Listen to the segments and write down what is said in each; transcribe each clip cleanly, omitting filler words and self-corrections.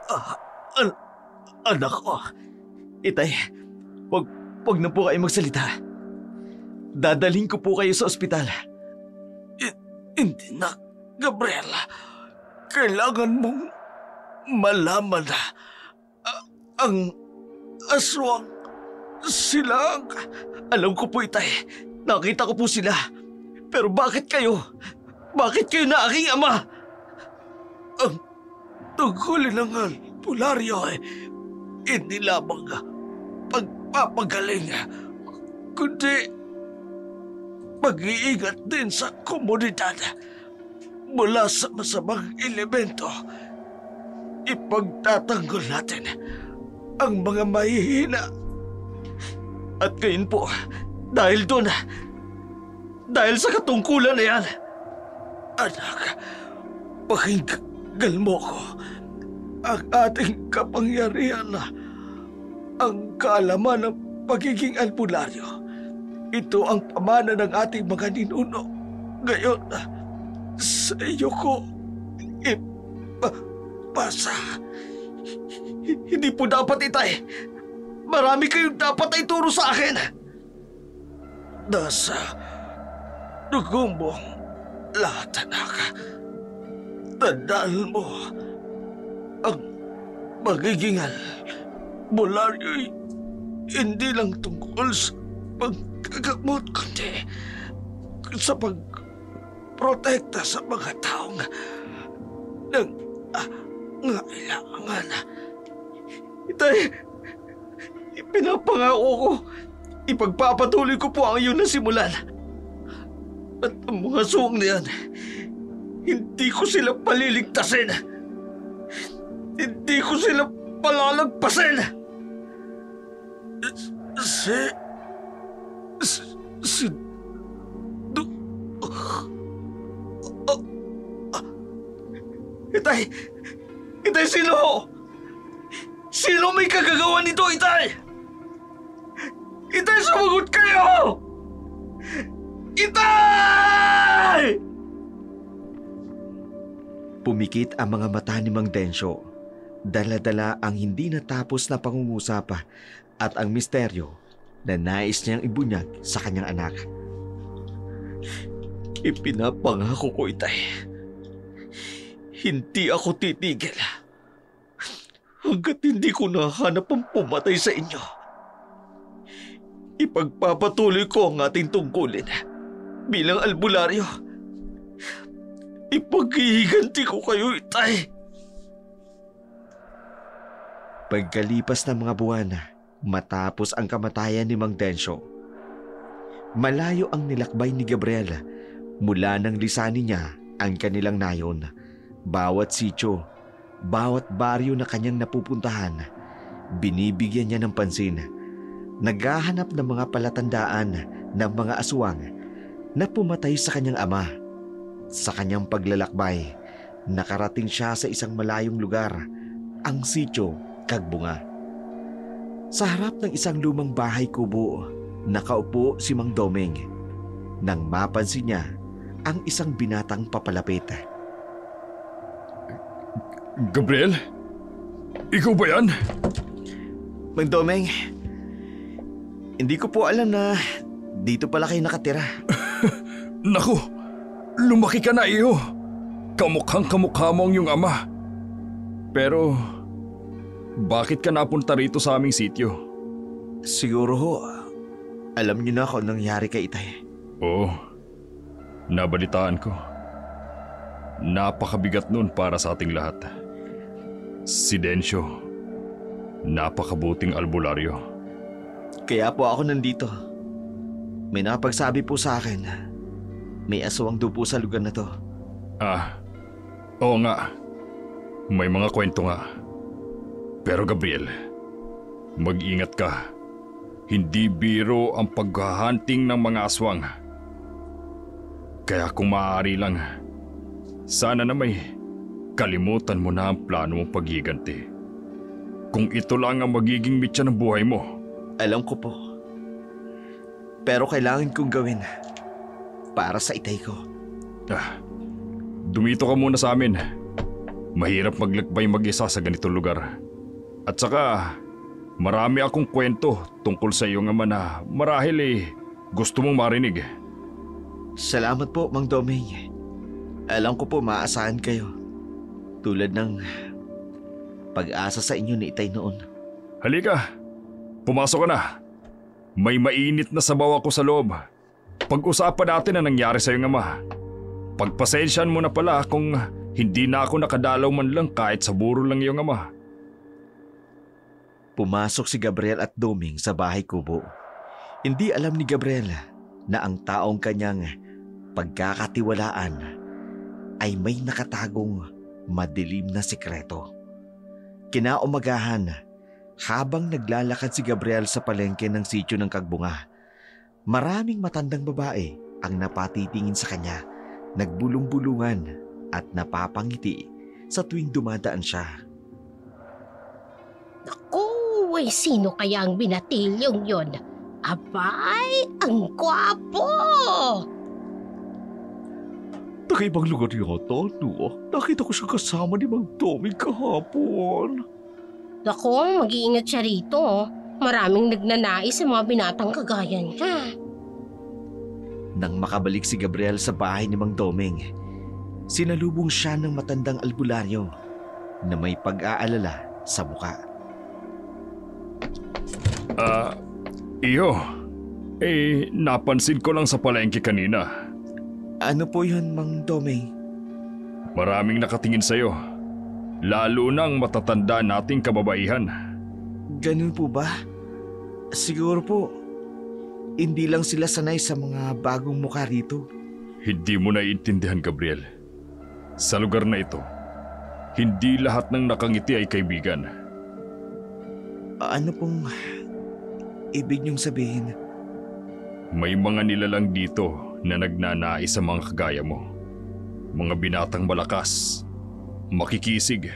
Ah, an- anak ko. Itay, wag na po kayo magsalita. Dadalhin ko po kayo sa ospital. Hindi na, Gabriela. Kailangan mong malaman na ang aswang sila ang... Alam ko po, Itay. Nakita ko po sila. Pero bakit kayo? Bakit kayo na aking ama? Ang tungkulin ng albularyo hindi lamang pagpapagaling, kundi mag-iingat din sa komunidad mula sa masamang elemento. Ipagtatanggol natin ang mga mahihina. At ngayon po, dahil doon, dahil sa katungkulan na yan, anak, pakinggan mo ko. Ang ating kapangyarihan na ang kaalaman ng pagiging albularyo. Ito ang pamana ng ating mga ninuno. Ngayon, sa iyo ko ipapasa. Hindi po dapat, Itay. Marami kayong dapat na ituro sa akin. Nasa dugo mong lahat, anak. Tandaan mo, ang magiging albularyo hindi lang tungkol sa paggagamot, kundi sa pagprotekta sa mga taong nangangailangan. Itay, ipinapangako ko, ipagpapatuloy ko po ang iyong nasimulan. At ang mga suwang na yan, hindi ko sila paliligtasin. Hindi ko sila palalagpasin. Itay! Itay, sino? Sino may kagagawa nito, Itay? Itay, sumagot kayo! Itay! Pumikit ang mga mata ni Mang Densyo. Dala-dala ang hindi natapos na pangungusapa at ang misteryo na nais niyang ibunyag sa kanyang anak. Ipinapangako ko, Itay. Hindi ako titigil hanggat hindi ko nahanap ang pumatay sa inyo. Ipagpapatuloy ko ang ating tungkulin bilang albularyo. Ipaghihiganti ko kayo, Itay. Pagkalipas ng mga buwan, matapos ang kamatayan ni Mang Densyo, malayo ang nilakbay ni Gabriela mula nang lisanin niya ang kanilang nayon. Bawat sityo, bawat baryo na kanyang napupuntahan, binibigyan niya ng pansin. Naghahanap ng mga palatandaan ng mga aswang na pumatay sa kanyang ama. Sa kanyang paglalakbay, nakarating siya sa isang malayong lugar, ang sityo Kagbunga. Sa harap ng isang lumang bahay kubo, nakaupo si Mang Domeng. Nang mapansin niya ang isang binatang papalapit. Gabriel? Ikaw ba yan? Mang Domeng, hindi ko po alam na dito pala kayo nakatira. Naku, lumaki ka na, iyo. Kamukhang-kamukha mo ang iyong ama. Pero, bakit ka napunta rito sa aming sityo? Siguro ho, alam niyo na kung nangyari kay Itay. Oo, nabalitaan ko. Napakabigat nun para sa ating lahat. Si Densyo, napakabuting albularyo. Kaya po ako nandito. May nakapagsabi po sa akin, may aswang daw po sa lugar na to. Oo nga. May mga kwento nga. Pero Gabriel, mag-ingat ka. Hindi biro ang paghahunting ng mga aswang. Kaya kung maaari lang, sana na may kalimutan mo na ang plano mong paghiganti. Kung ito lang ang magiging mitya ng buhay mo. Alam ko po. Pero kailangan kong gawin para sa Itay ko. Dumito ka muna sa amin. Mahirap maglakbay mag-isa sa ganitong lugar. At saka, marami akong kwento tungkol sa iyong ama na marahil gusto mong marinig. Salamat po, Mang Doming. Alam ko po maaasahan kayo. Tulad ng pag-asa sa inyo ni Itay noon. Halika, pumasok ka na. May mainit na sabaw ako sa loob. Pag-usapan natin ang nangyari sa iyong ama. Pagpasensyahan mo na pala kung hindi na ako nakadalaw man lang kahit sa buro lang iyong ama. Pumasok si Gabriel at Doming sa bahay kubo. Hindi alam ni Gabriel na ang taong kanyang pagkakatiwalaan ay may nakatagong madilim na sikreto. Kinaumagahan, habang naglalakad si Gabriel sa palengke ng sitio ng Kagbunga, maraming matandang babae ang napatitingin sa kanya, nagbulong-bulungan at napapangiti sa tuwing dumadaan siya. Naku, sino kaya ang binatilyong yon? Abay, ang gwapo! Nakaibang lugar yata, no? Nakita ko siya kasama ni Mang Doming kahapon. Naku, mag-iingat siya rito. Maraming nagnanais sa mga binatang kagaya niya. Nang makabalik si Gabriel sa bahay ni Mang Doming, sinalubong siya ng matandang albularyo na may pag-aalala sa muka. Iyo, napansin ko lang sa palengke kanina. Ano po yun, Mang Doming? Maraming nakatingin sa'yo. Lalo nang matatanda nating kababaihan. Ganun po ba? Siguro po, hindi lang sila sanay sa mga bagong mukha rito. Hindi mo naiintindihan, Gabriel. Sa lugar na ito, hindi lahat ng nakangiti ay kaibigan. Ano pong ibig niyong sabihin? May mga nilalang dito na nagnanais sa mga kagaya mo. Mga binatang malakas, makikisig.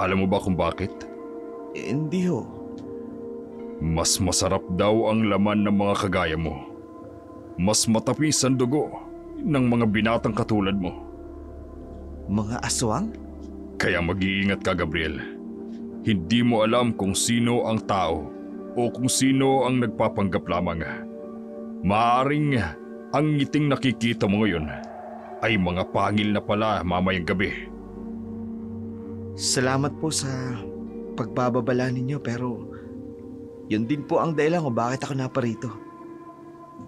Alam mo ba kung bakit? Hindi ho. Mas masarap daw ang laman ng mga kagaya mo. Mas matapis ang dugo ng mga binatang katulad mo. Mga aswang? Kaya mag-iingat ka, Gabriel. Hindi mo alam kung sino ang tao o kung sino ang nagpapanggap lamang. Maaring ang ngiting nakikita mo ngayon ay mga pangil na pala mamayang gabi. Salamat po sa pagbababala ninyo, pero yun din po ang dahilan kung bakit ako naparito.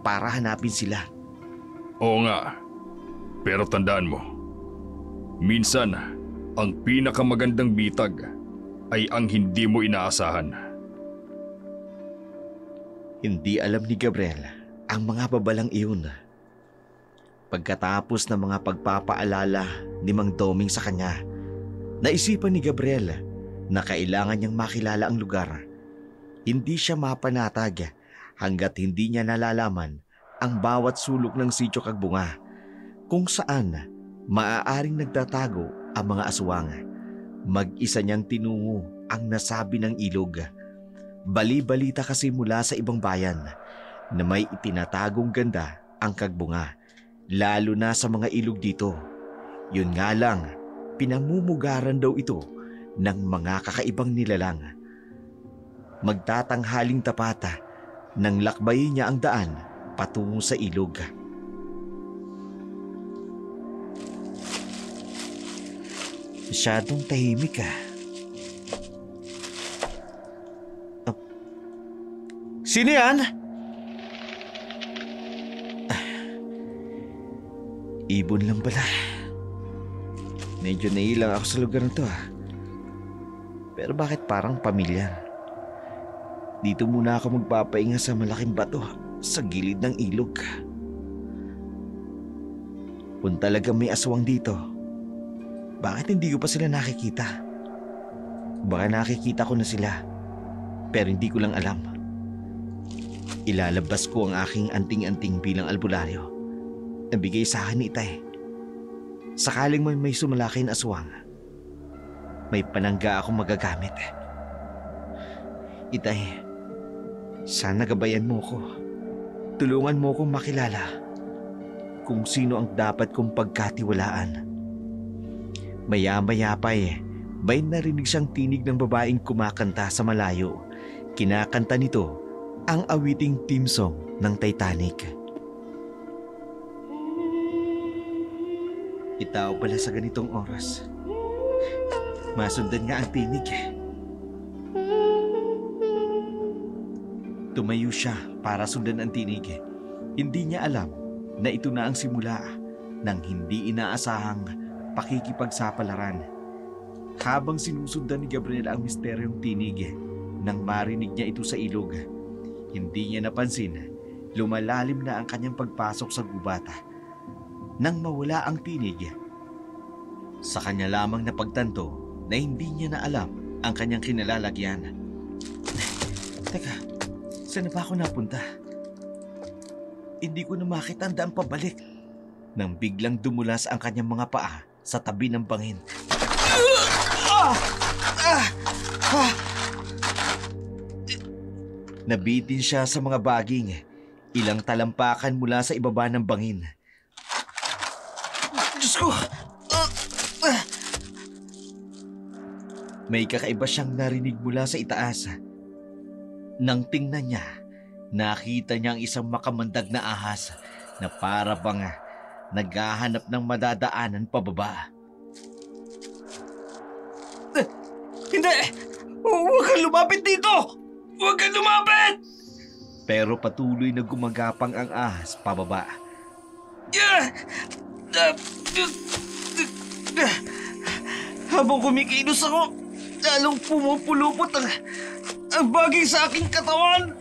Para hanapin sila. Oo nga, pero tandaan mo, minsan ang pinakamagandang bitag ay ang hindi mo inaasahan. Hindi alam ni Gabriel ang mga babalang iyon. Pagkatapos ng mga pagpapaalala ni Mang Doming sa kanya, naisipan ni Gabriel na kailangan niyang makilala ang lugar. Hindi siya mapanatag hanggat hindi niya nalalaman ang bawat sulok ng sitio Kagbunga, kung saan maaaring nagtatago ang mga aswang. Mag-isa niyang tinungo ang nasabi ng ilog. Bali-balita kasi mula sa ibang bayan na may itinatagong ganda ang Kagbunga, lalo na sa mga ilog dito. Yun nga lang, pinamumugaran daw ito ng mga kakaibang nilalang. Magtatanghaling tapata nang lakbayin niya ang daan patungo sa ilog. Masyadong tahimik . Sino yan? Ibon lang pala. Medyo nailang ako sa lugar na to . Pero bakit parang pamilyar? Dito muna ako magpapahinga sa malaking bato sa gilid ng ilog. Kung talagang may aswang dito, bakit hindi ko pa sila nakikita? Baka nakikita ko na sila, pero hindi ko lang alam. Ilalabas ko ang aking anting-anting bilang albularyo. Nabigay sa akin ni Itay. Sakaling may sumalaki na aswang, may panangga akong magagamit. Itay, sana gabayan mo ko. Tulungan mo kong makilala kung sino ang dapat kong pagkatiwalaan. Maya-maya pa may narinig siyang tinig ng babaeng kumakanta sa malayo. Kinakanta nito ang awiting theme song ng Titanic. Itaw pala sa ganitong oras. Masundan nga ang tinig. Tumayo siya para sundan ang tinig. Hindi niya alam na ito na ang simula ng hindi inaasahang pakikipagsapalaran. Habang sinusundan ni Gabriel ang misteryong tinig, nang marinig niya ito sa ilog, hindi niya napansin, lumalalim na ang kanyang pagpasok sa gubata. Nang mawala ang tinig, sa kanya lamang napagtanto na hindi niya na alam ang kanyang kinalalagyan. Teka, saan na ba ako napunta? Hindi ko na makita ang daan pabalik. Nang biglang dumulas ang kanyang mga paa sa tabi ng bangin. Nabitin siya sa mga baging, ilang talampakan mula sa ibaba ng bangin. Diyos ko! May kakaiba siyang narinig mula sa itaas. Nang tingnan niya, nakita niya ang isang makamandag na ahas na para bang naghahanap ng madadaanan pababa. Hindi! Huwag kang lumapit dito! Huwag kang lumapit! Pero patuloy na gumagapang ang ahas pababa. Habang kumikilos ako, lalong pumupulupot ang bagay sa aking katawan.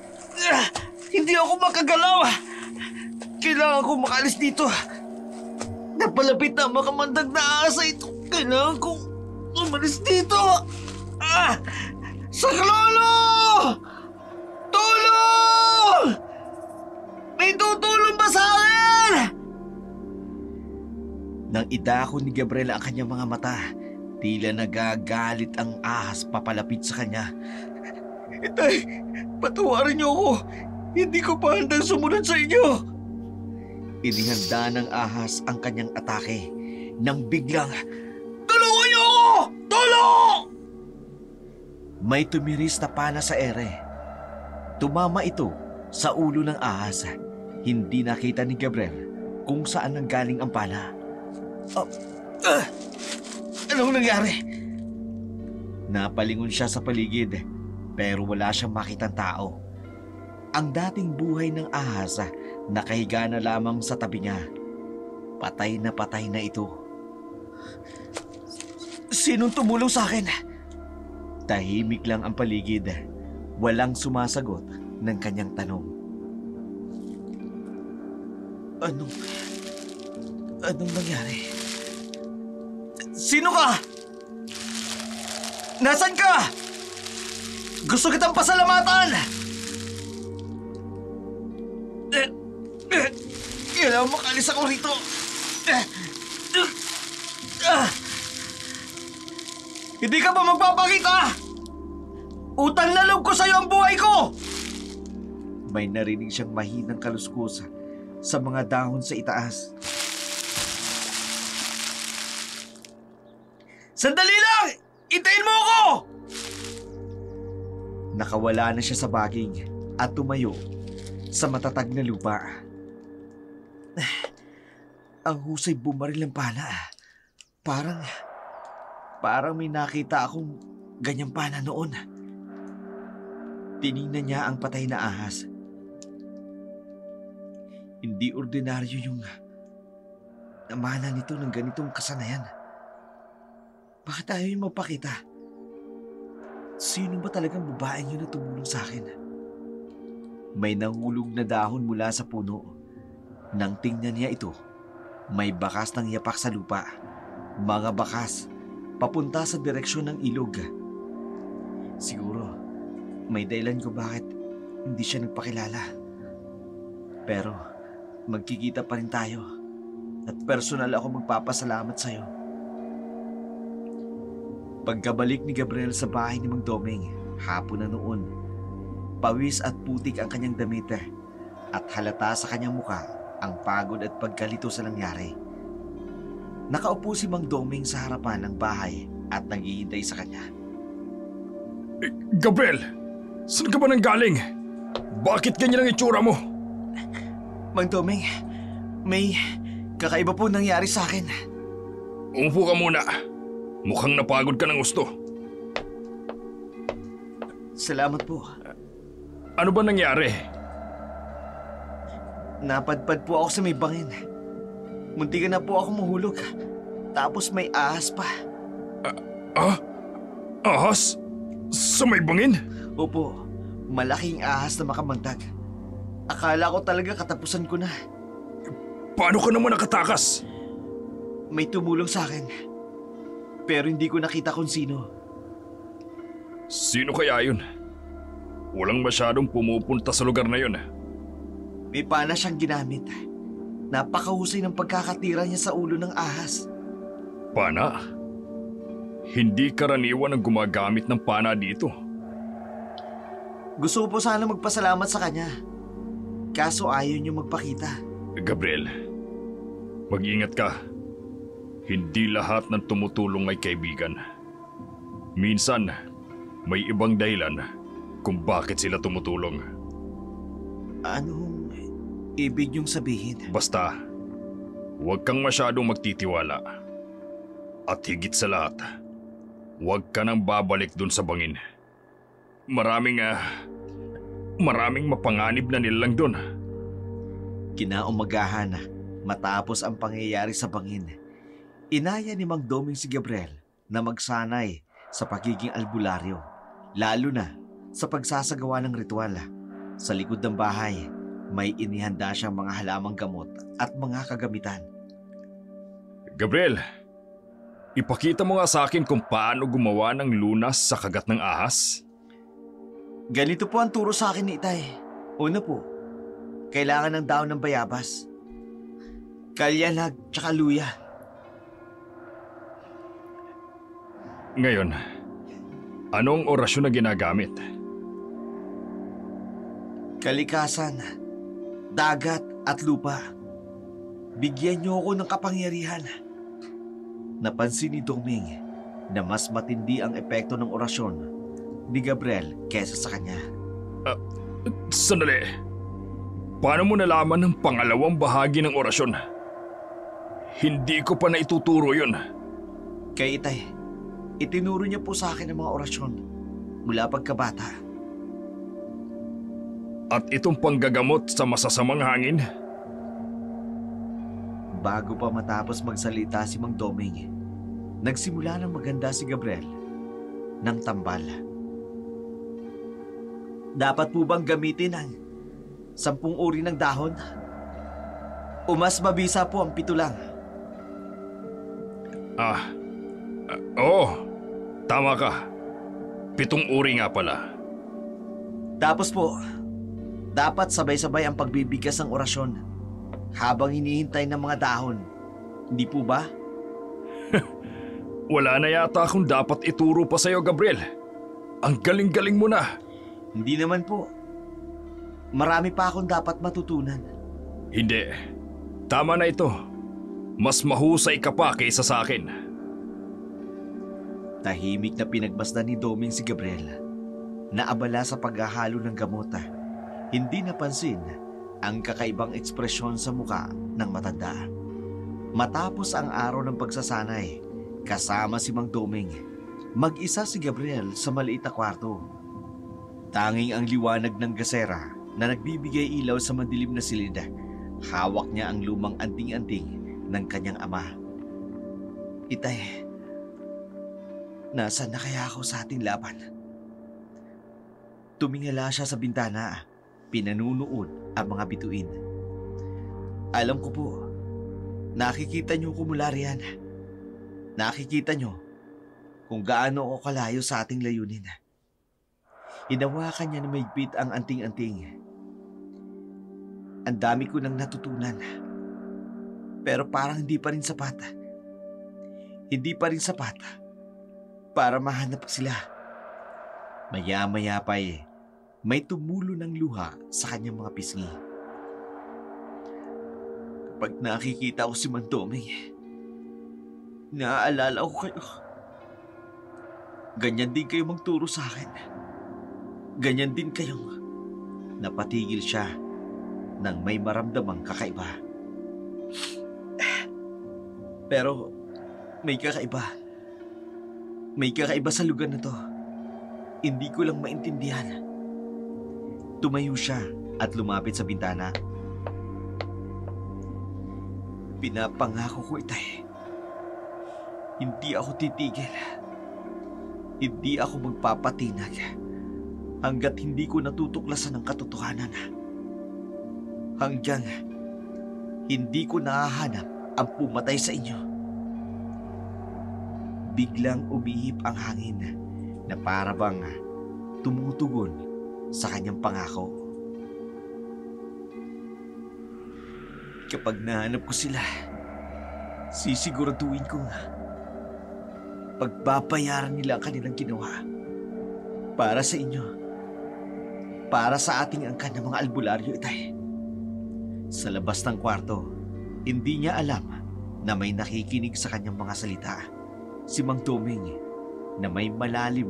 Hindi ako makagalaw. Kailangan ko makalis dito. Napalapit na makamandag na asa ito. Kailangan kong umalis dito. Saklolo! Tulong! May tutulong ba sa akin? Nang idako ni Gabriel ang kanyang mga mata, tila nagagalit ang ahas papalapit sa kanya. Itay, patawarin niyo ako. Hindi ko pa handang sumunod sa inyo. Inihanda ng ahas ang kanyang atake nang biglang Tulungan niyo ako! Tulong! may tumiris na pala sa ere. Tumama ito sa ulo ng ahas. Hindi nakita ni Gabriel kung saan nanggaling ang pala. Anong nangyari? Napalingon siya sa paligid pero wala siyang makitang tao. Ang dating buhay ng ahas nakahiga na lamang sa tabi niya. Patay na ito. Sinong tumulong sa akin? Tahimik lang ang paligid. Walang sumasagot ng kanyang tanong. Anong nangyari? Sino ka? Nasaan ka? Gusto kitang pasalamatan! Kailangan makalis ako rito. Hindi ka ba magpapakita? Utang na loob ko sa'yo ang buhay ko! May narinig siyang mahinang kaluskus sa mga dahon sa itaas. Sandali lang! Itayin mo ako! Nakawala na siya sa baging at tumayo sa matatag na lupa. Ang husay bumaril ng pala. Parang may nakita akong ganyang pana noon. Tiningnan niya ang patay na ahas. Hindi ordinaryo yung namana nito ng ganitong kasanayan. Bakit ayaw yung magpakita? Sino ba talagang babaeng yun na tumulong sa akin? May nahulog na dahon mula sa puno. Nang tingnan niya ito, may bakas ng yapak sa lupa. Mga bakas papunta sa direksyon ng ilog. Siguro, may dahilan ko bakit hindi siya nagpakilala. Pero, magkikita pa rin tayo at personal ako magpapasalamat sa'yo. Pagkabalik ni Gabriel sa bahay ni Mang Doming, hapon na noon. Pawis at putik ang kanyang damit at halata sa kanyang muka ang pagod at pagkalito sa nangyari. Nakaupo si Mang Doming sa harapan ng bahay at naghihintay sa kanya. Gabriel! Saan ka ba nanggaling? Bakit ganyan ang itsura mo? Mang Doming, may kakaiba po nangyari sa akin. Umupo ka muna. Mukhang napagod ka ng gusto. Salamat po. Ano ba nangyari? Napadpad po ako sa may bangin. Muntikan na po ako mahulog. Tapos may ahas pa. Ahas? Sa may bangin? Opo, malaking ahas na makamandag. Akala ko talaga katapusan ko na. Paano ka naman nakatakas? May tumulong sa akin. Pero hindi ko nakita kung sino. Sino kaya yun? Walang masyadong pumupunta sa lugar na yun. May pana siyang ginamit. Napakahusay ng pagkakatira niya sa ulo ng ahas. Pana? Hindi karaniwan ang gumagamit ng pana dito. Gusto ko po sana magpasalamat sa kanya. Kaso ayaw niyo magpakita. Gabriel, mag-ingat ka. Hindi lahat ng tumutulong ay kaibigan. Minsan, may ibang dahilan kung bakit sila tumutulong. Anong ibig niyong sabihin? Basta, huwag kang masyadong magtitiwala. At higit sa lahat, huwag ka nang babalik dun sa bangin. Maraming mapanganib na nilalang dun. Kinaumagahan, matapos ang pangyayari sa bangin, inaya ni Mang Doming si Gabriel na magsanay sa pagiging albularyo, lalo na sa pagsasagawa ng ritual. Sa likod ng bahay, may inihanda siyang mga halamang gamot at mga kagamitan. Gabriel, ipakita mo nga sa akin kung paano gumawa ng lunas sa kagat ng ahas. Ganito po ang turo sa akin ni Itay. Una po, kailangan ng daon ng bayabas, kalyanag tsaka luya. Ngayon, anong orasyon na ginagamit? Kalikasan, dagat at lupa. Bigyan niyo ako ng kapangyarihan. Napansin ni Doming na mas matindi ang epekto ng orasyon ni Gabriel kesa sa kanya. Sandali. Paano mo nalaman ang pangalawang bahagi ng orasyon? Hindi ko pa naituturo yun. Kay Itay, itinuro niya po sa akin ang mga orasyon mula pagkabata. At itong panggagamot sa masasamang hangin? Bago pa matapos magsalita si Mang Doming, nagsimula ng maganda si Gabriel ng tambal. Dapat po bang gamitin ang 10 uri ng dahon? O mas mabisa po ang 7 lang? Oo, tama ka. 7 uri nga pala. Tapos po, dapat sabay-sabay ang pagbibigkas ng orasyon habang hinihintay ng mga dahon. Hindi po ba? Wala na yata akong dapat ituro pa sa'yo, Gabriel. Ang galing-galing mo na. Hindi naman po. Marami pa akong dapat matutunan. Hindi. Tama na ito. Mas mahusay ka pa kaysa sa akin. Tahimik na pinagmasdan ni Doming si Gabriel. Naabala sa paghahalo ng gamot. Hindi napansin ang kakaibang ekspresyon sa muka ng matanda. Matapos ang araw ng pagsasanay, kasama si Mang Doming, mag-isa si Gabriel sa maliit na kwarto. Tanging ang liwanag ng gasera na nagbibigay ilaw sa madilim na silid. Hawak niya ang lumang anting-anting ng kanyang ama. Itay, nasaan na kaya ako sa ating laban? Tumingala siya sa bintana, pinanunood ang mga bituin. Alam ko po, nakikita niyo ko mula riyan. Nakikita niyo kung gaano ako kalayo sa ating layunin. Hinawakan niya na mahigpit ang anting-anting. Ang dami ko nang natutunan. Pero parang hindi pa rin sapat. Hindi pa rin sapat para mahanap sila. Maya-maya pa may tumulo ng luha sa kanyang mga pisngi. Kapag nakikita ko si Mang Doming, naaalala ko kayo. Ganyan din kayo magturo sa akin. Ganyan din kayong napatigil siya nang may maramdamang kakaiba. Pero may kakaiba. May kakaiba sa lugar na to. Hindi ko lang maintindihan. Tumayo siya at lumapit sa bintana. Pinapangako ko, Itay. Hindi ako titigil. Hindi ako magpapatinag hanggat hindi ko natutuklasan ang katotohanan. Hanggang hindi ko nahahanap ang pumatay sa inyo. Biglang umihip ang hangin na para bang tumutugon sa kanyang pangako. Kapag nahanap ko sila, sisiguraduhin kong pagbabayaran nila ang kanilang ginawa para sa inyo, para sa ating angkan ng mga albularyo, Itay. Sa labas ng kwarto, hindi niya alam na may nakikinig sa kanyang mga salita. Si Mang Doming na may malalim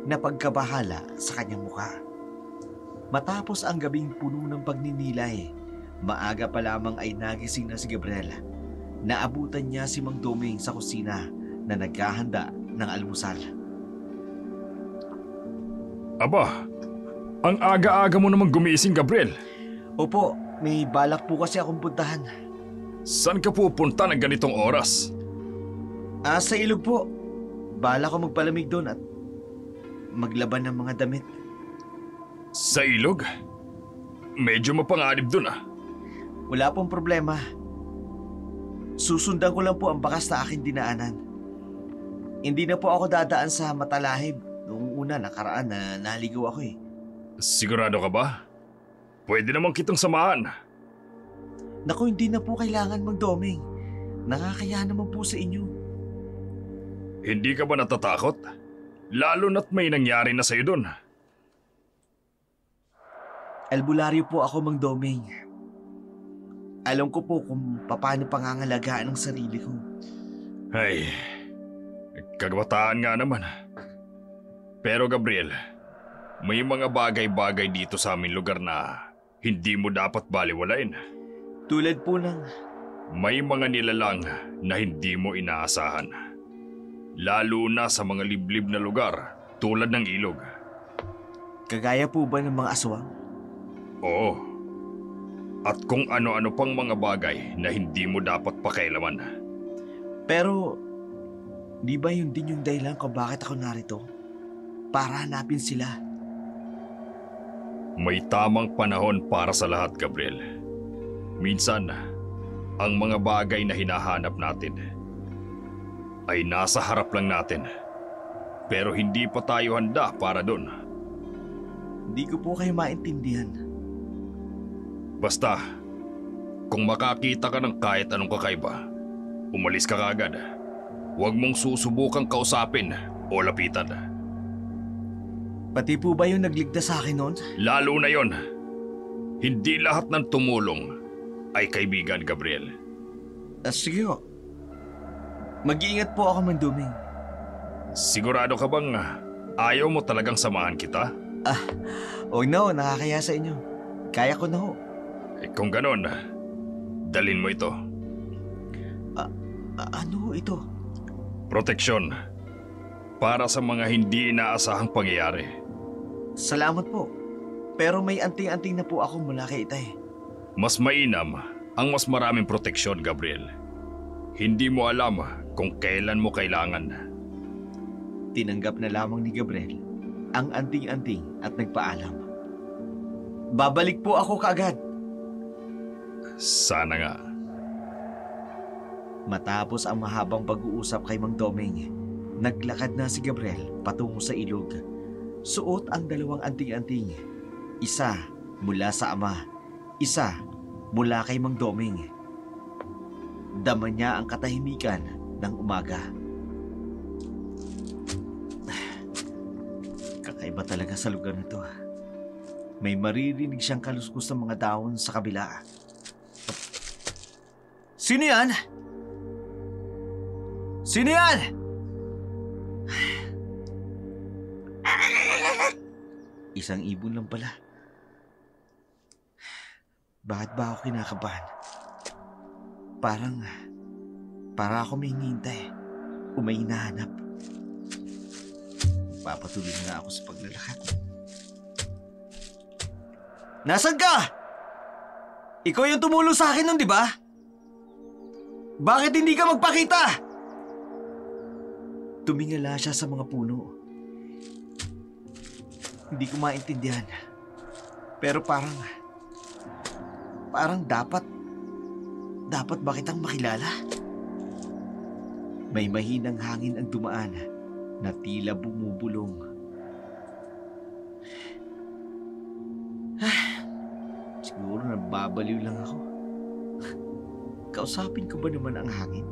na pagkabahala sa kanyang mukha. Matapos ang gabing puno ng pagninilay, maaga pa lamang ay nagising na si Gabriel. Naabutan niya si Mang Doming sa kusina na naghahanda ng almusal. Aba, ang aga-aga mo namang gumising, Gabriel. Opo, may balak po kasi akong puntahan. Saan ka pupunta ng ganitong oras? Sa ilog po. Balak ko magpalamig doon at maglaban ng mga damit. Sa ilog? Medyo mapanganib dun ah. Wala pong problema. Susundan ko lang po ang bakas na aking dinaanan. Hindi na po ako dadaan sa Matalahib. Noong una nakaraan na naligaw ako eh. Sigurado ka ba? Pwede naman kitang samahan. Naku, hindi na po kailangan, Mang Doming. Nakakaya naman po sa inyo. Hindi ka ba natatakot? Lalo na't may nangyari na sa'yo dun. Albularyo po ako, Mang Doming. Alam ko po kung paano pangangalagaan ang sarili ko. Ay, kagabataan nga naman. Pero Gabriel, may mga bagay-bagay dito sa aming lugar na hindi mo dapat baliwalain. Tulad po ng... May mga nilalang na hindi mo inaasahan. Lalo na sa mga liblib na lugar tulad ng ilog. Kagaya po ba ng mga aswang? Oo. At kung ano-ano pang mga bagay na hindi mo dapat pakialaman. Pero, di ba yun din yung dahilan kung bakit ako narito? Para hanapin sila. May tamang panahon para sa lahat, Gabriel. Minsan, ang mga bagay na hinahanap natin ay nasa harap lang natin. Pero hindi pa tayo handa para doon. Hindi ko po kayo maintindihan. Basta, kung makakita ka ng kahit anong kakaiba, umalis ka kagad. Huwag mong susubukang kausapin o lapitan. Pati po ba yung nagligtas sa akin noon? Lalo na yon. Hindi lahat ng tumulong ay kaibigan, Gabriel. Sige ho. Mag-iingat po ako, Mang Doming. Sigurado ka bang ayaw mo talagang samahan kita? Huwag na ho, nakakaya sa inyo. Kaya ko na ho. Kung ganon, dalin mo ito. Ano ho ito? Proteksyon. Para sa mga hindi inaasahang pangyayari. Salamat po. Pero may anting-anting na po ako mula kay Itay. Mas mainam ang mas maraming proteksyon, Gabriel. Hindi mo alam kung kailan mo kailangan. Tinanggap na lamang ni Gabriel ang anting-anting at nagpaalam. Babalik po ako kaagad. Sana nga. Matapos ang mahabang pag-uusap kay Mang Doming, naglakad na si Gabriel patungo sa ilog. Suot ang dalawang anting-anting. Isa mula sa ama, isa mula kay Mang Doming. Dama niya ang katahimikan ng umaga. Kakaiba talaga sa lugar nito. May maririnig siyang kaluskos ng mga dahon sa kabila. Sino yan? Sino yan? Isang ibon lang pala. Bakit ba ako kinakabahan? Para ako may hinihintay o may hinahanap. Papatuloy na ako sa paglalakad. Nasaan ka? Ikaw yung tumulong sa akin nun, di ba? Bakit hindi ka magpakita? Tumingala siya sa mga puno. Hindi ko maintindihan. Pero parang dapat ba kitang makilala? May mahinang hangin ang dumaan na tila bumubulong. Siguro nababaliw lang ako. Kausapin ko ba naman ang hangin?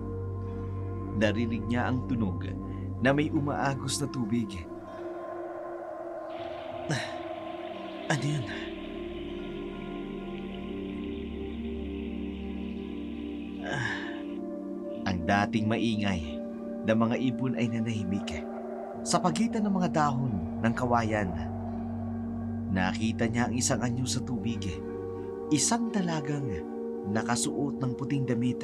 Narinig niya ang tunog na may umaagos na tubig. Ano yun? Ang dating maingay na mga ibon ay nanahimik sa pagitan ng mga dahon ng kawayan. Nakita niya ang isang anyo sa tubig. Isang dalagang nakasuot ng puting damit,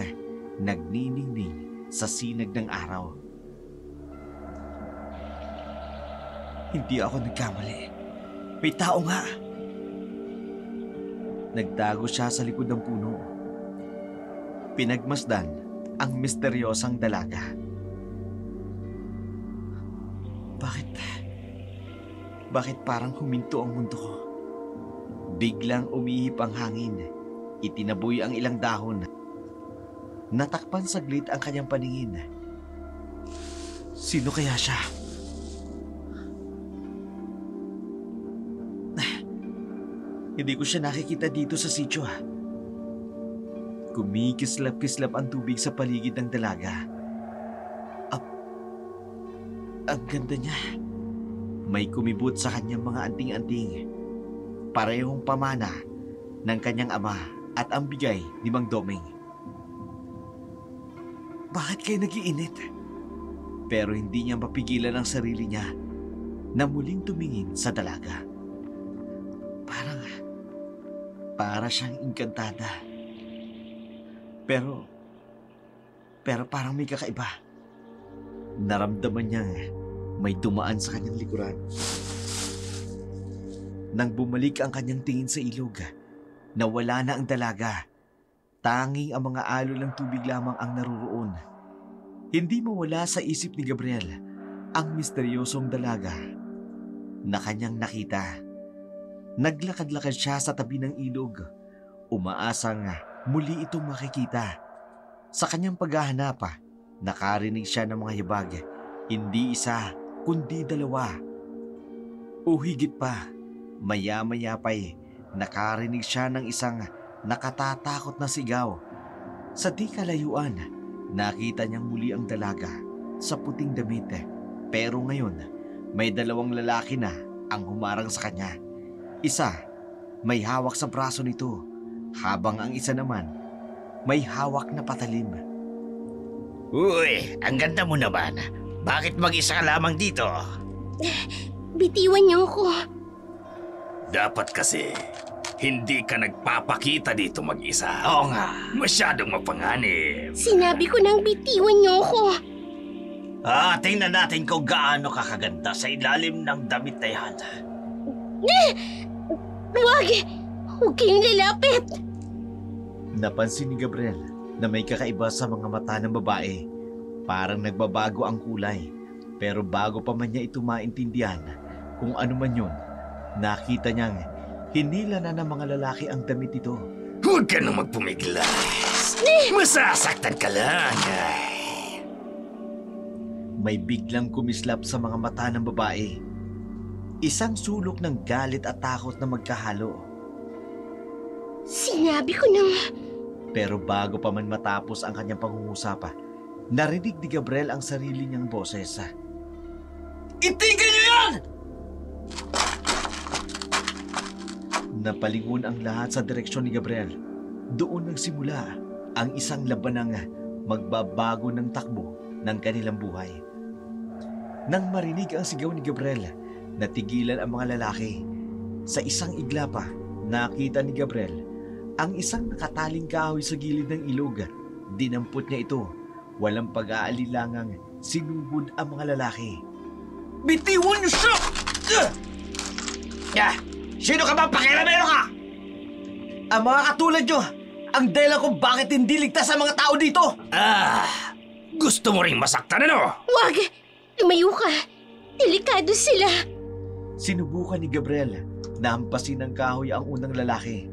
nagniningning sa sinag ng araw. Hindi ako nagkamali. May tao nga. Nagtago siya sa likod ng puno. Pinagmasdan ang misteryosang dalaga. Bakit parang huminto ang mundo ko? Biglang umihip ang hangin. Itinaboy ang ilang dahon. Natakpan saglit ang kanyang paningin. Sino kaya siya? Hindi ko siya nakikita dito sa sityo. Kumikislap-kislap ang tubig sa paligid ng dalaga. Ang ganda niya. May kumibot sa kanyang mga anting-anting. Parehong pamana ng kanyang ama at ang bigay ni Mang Doming. Bakit kayo nag-iinit? Pero hindi niya mapigilan ang sarili niya na muling tumingin sa dalaga. Para siyang engkantada. Pero parang may kakaiba. Naramdaman niyang may dumaan sa kanyang likuran. Nang bumalik ang kanyang tingin sa ilog, nawala na ang dalaga. Tanging ang mga alon ng tubig lamang ang naroroon. Hindi mawala sa isip ni Gabriel ang misteryosong dalaga na kanyang nakita. Naglakad-lakad siya sa tabi ng ilog. Umaasang muli itong makikita. Sa kanyang paghahanap, nakarinig siya ng mga hibag. Hindi isa, kundi dalawa. O higit pa, maya-maya pa'y nakarinig siya ng isang nakatatakot na sigaw. Sa di kalayuan, nakita niyang muli ang dalaga sa puting damit. Pero ngayon, may dalawang lalaki na ang humarang sa kanya. Isa, may hawak sa braso nito, habang ang isa naman, may hawak na patalim. Uy, ang ganda mo naman. Bakit mag-isa ka lamang dito? Bitiwan niyo ako. Dapat kasi, hindi ka nagpapakita dito mag-isa. Oo nga. Masyadong mapanganib. Sinabi ko nang bitiwan niyo ako. Tingnan natin kung gaano kakaganda sa ilalim ng damit na yan. Huwag kayong lalapit. Napansin ni Gabriel na may kakaiba sa mga mata ng babae. Parang nagbabago ang kulay. Pero bago pa man niya ito maintindihan kung ano man yun, nakita niyang hinila na ng mga lalaki ang damit ito. Huwag ka nang magpumiglas. Masasaktan ka lang. May biglang kumislap sa mga mata ng babae. Isang sulok ng galit at takot na magkahalo. Sinabi ko nang... Pero bago pa man matapos ang kanyang pangungusap, narinig ni Gabriel ang sarili niyang boses. Itigil niyo yan! Napalingon ang lahat sa direksyon ni Gabriel. Doon nagsimula ang isang labanang magbabago ng takbo ng kanilang buhay. Nang marinig ang sigaw ni Gabriel, natigilan ang mga lalaki. Sa isang iglapa, nakita ni Gabriel ang isang nakataling kahoy sa gilid ng ilog. Dinampot niya ito. Walang pag-aalilangang sinugod ang mga lalaki. Bitiwan niyo siya! Sino ka ba? Pakiramero ka! Ang mga katulad niyo, ang dahilan kung bakit hindi ligtas ang mga tao dito! Gusto mo ring masaktan, ano? Wag! Lumayo ka! Delikado sila! Sinubukan ni Gabriel na hampasin ng kahoy ang unang lalaki.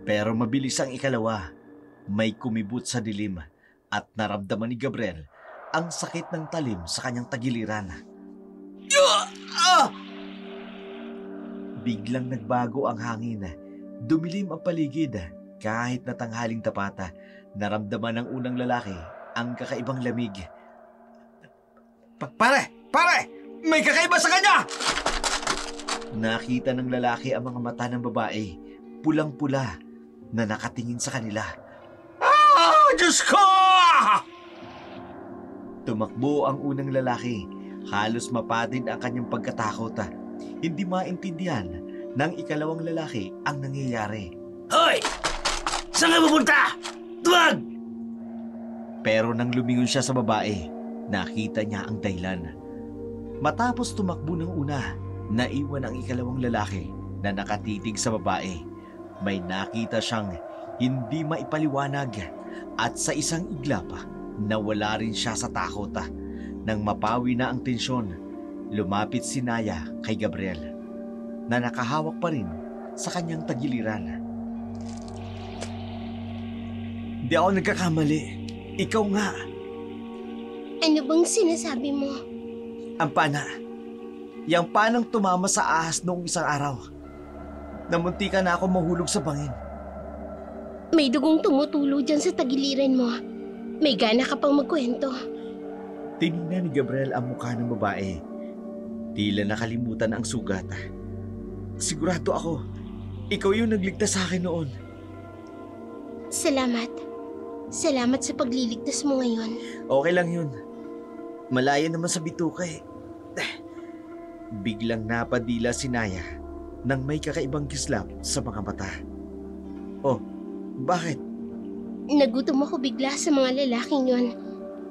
Pero mabilis ang ikalawa. May kumibot sa dilim at naramdaman ni Gabriel ang sakit ng talim sa kanyang tagiliran. Biglang nagbago ang hangin. Dumilim ang paligid. Kahit na tanghaling tapata, naramdaman ng unang lalaki ang kakaibang lamig. Pare! May kakaiba sa kanya! Nakita ng lalaki ang mga mata ng babae, pulang-pula, na nakatingin sa kanila. Diyos ko! Tumakbo ang unang lalaki. Halos mapatid ang kanyang pagkatakot. Hindi maintindihan ng ikalawang lalaki ang nangyayari. Hoy! Saan ka pupunta? Tuwag! Pero nang lumingon siya sa babae, nakita niya ang dahilan. Matapos tumakbo ng una, naiwan ang ikalawang lalaki na nakatitig sa babae. May nakita siyang hindi maipaliwanag at sa isang iglap, nawala rin siya sa takot. Nang mapawi na ang tensyon, lumapit si Naya kay Gabriel na nakahawak pa rin sa kanyang tagiliran. Di ako nagkakamali. Ikaw nga. Ano bang sinasabi mo? Ang pana. Yang panang tumama sa ahas noong isang araw. Namuntika na ako mahulog sa bangin. May dugong tumutulo dyan sa tagiliran mo. May gana ka pang magkwento. Tinignan ni Gabriel ang mukha ng babae. Tila nakalimutan ang sugat. Sigurado ako, ikaw yung nagligtas sa akin noon. Salamat. Salamat sa pagliligtas mo ngayon. Okay lang yun. Malaya naman sa bituka eh. Biglang napadila si Naya nang may kakaibang kislap sa mga mata. Oh, bakit? Nagutom ako bigla sa mga lalaking yon.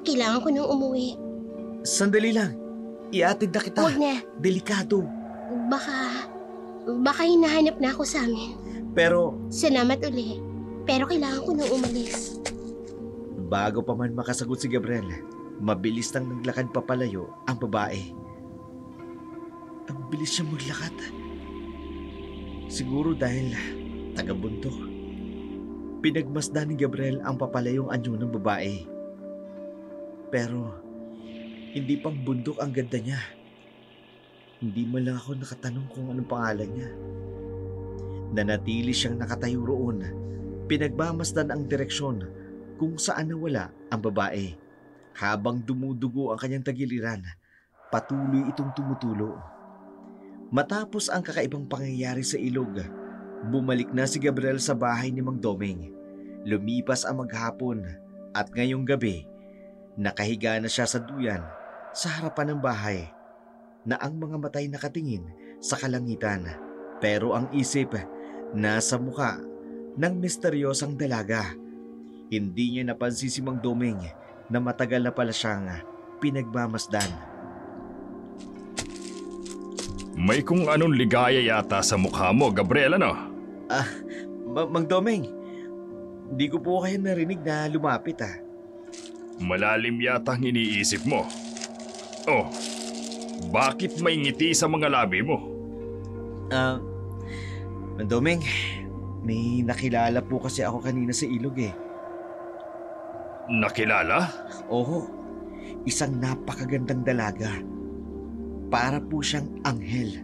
Kailangan ko nang umuwi. Sandali lang. Iatid na kita. Huwag na. Delikado. Baka hinahanap na ako sa amin. Pero Salamat uli. Pero kailangan ko nang umalis. bago pa man makasagot si Gabriel, mabilis nang naglakad papalayo ang babae. Ang bilis siya maglakad. Siguro dahil taga-bundok. Pinagmasdan ni Gabriel ang papalayong anyo ng babae. Pero hindi pang bundok ang ganda niya. Hindi man lang ako nakatanong kung anong pangalan niya. Nanatili siyang nakatayo roon. Pinagmamasdan ang direksyon kung saan nawala ang babae. Habang dumudugo ang kanyang tagiliran, patuloy itong tumutulo. Matapos ang kakaibang pangyayari sa ilog, bumalik na si Gabriel sa bahay ni Mang Doming. Lumipas ang maghapon at ngayong gabi, nakahiga na siya sa duyan sa harapan ng bahay na ang mga matay nakatingin sa kalangitan. Pero ang isip nasa mukha ng misteryosang dalaga. Hindi niya napansin si Mang Doming na matagal na pala siyang pinagmamasdan. May kung anong ligaya yata sa mukha mo, Gabriel, ano? Mang Doming, hindi ko po kayo narinig na lumapit Malalim yata ang iniisip mo. Oh, bakit may ngiti sa mga labi mo? Mang Doming, may nakilala po kasi ako kanina sa ilog eh. Nakilala? Oo, isang napakagandang dalaga. Para po siyang anghel.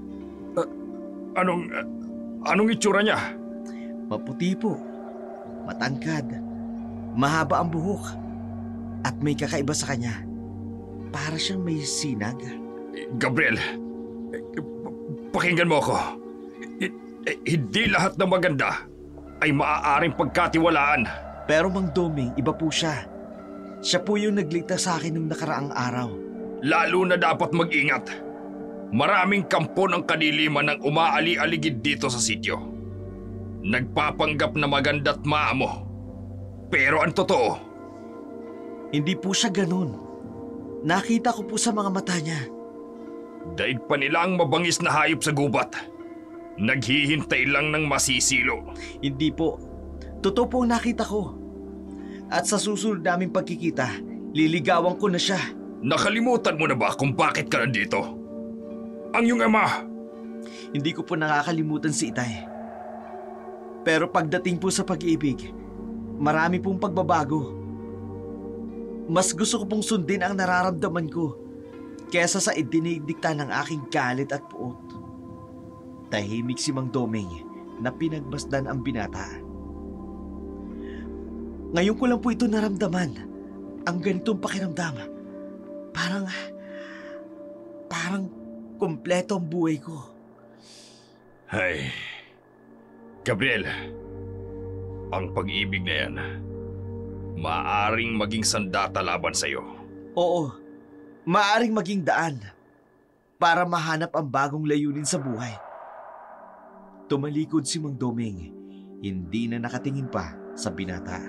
Anong itsura niya? Maputi po, matangkad, mahaba ang buhok, at may kakaiba sa kanya. Para siyang may sinag. Gabriel, pakinggan mo ako. Hindi lahat ng maganda ay maaaring pagkatiwalaan. Pero Mang Doming, iba po siya. Siya po yung nagligtas sa akin nung nakaraang araw. Lalo na dapat mag-ingat. Maraming kampo ng kadiliman ang umaali-aligid dito sa sityo. Nagpapanggap na maganda't maamo. Pero ang totoo, Hindi po siya ganun. Nakita ko po sa mga mata niya. daig pa nila ang mabangis na hayop sa gubat. Naghihintay lang ng masisilo. Hindi po. Totoo po ang nakita ko. At sa susunod naming pagkikita, liligawan ko na siya. Nakalimutan mo na ba kung bakit ka nandito? Ang iyong ama! Hindi ko po nakakalimutan si Itay. Pero pagdating po sa pag-ibig, marami pong pagbabago. Mas gusto ko pong sundin ang nararamdaman ko kesa sa idinidikta ng aking galit at puot. Tahimik si Mang Doming na pinagmasdan ang binata. Ngayon ko lang po ito naramdaman. Ang ganitong pakiramdam. Parang kompleto ang buhay ko. Ay, Gabriel, ang pag-ibig na yan, maaaring maging sandata laban sa'yo. Oo, maaring maging daan para mahanap ang bagong layunin sa buhay. Tumalikod si Mang Doming, hindi na nakatingin pa sa binata.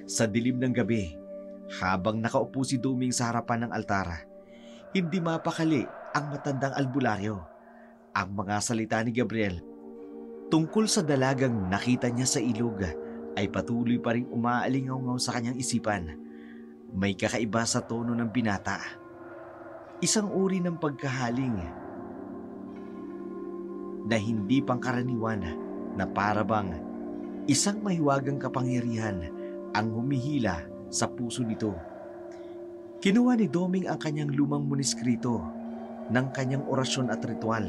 Sa dilim ng gabi, habang nakaupo si Doming sa harapan ng altara, hindi mapakali ang matandang albularyo. Ang mga salita ni Gabriel tungkol sa dalagang nakita niya sa ilog ay patuloy pa rin umaalingaw sa kanyang isipan. May kakaiba sa tono ng binata. Isang uri ng pagkahaling na hindi pangkaraniwan na parabang isang mahiwagang kapangyarihan ang humihila sa puso nito. Kinuha ni Doming ang kanyang lumang manuskrito ng kanyang orasyon at ritual.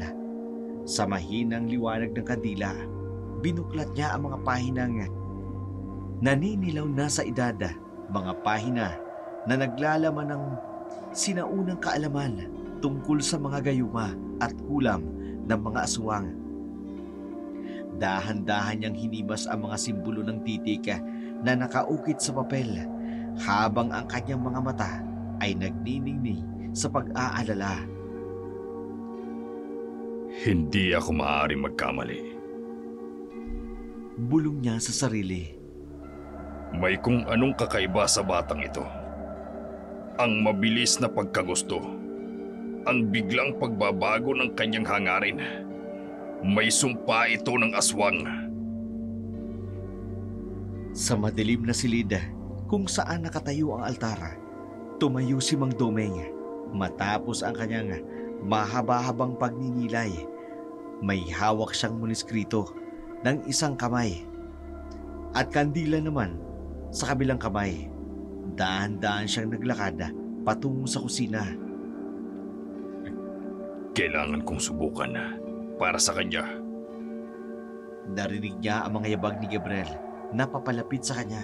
Sa mahinang liwanag ng kandila, binuklat niya ang mga pahinang naninilaw na sa edad, mga pahina na naglalaman ng sinaunang kaalaman tungkol sa mga gayuma at kulam ng mga aswang. Dahan-dahan niyang hinimas ang mga simbolo ng titik na nakaukit sa papel habang ang kanyang mga mata ay nagniningning sa pag-aalala. Hindi ako maaaring magkamali. Bulong niya sa sarili. May kung anong kakaiba sa batang ito. Ang mabilis na pagkagusto. Ang biglang pagbabago ng kanyang hangarin. May sumpa ito ng aswang. Sa madilim na silid kung saan nakatayo ang altara, tumayo si Mang Doming. Matapos ang kanyang mahaba-habang pagninilay, may hawak siyang manuskrito ng isang kamay at kandila naman sa kabilang kamay. Dahan-dahan siyang naglakad patungo sa kusina. Kailangan kong subukan para sa kanya. Narinig niya ang mga yabag ni Gabriel na papalapit sa kanya.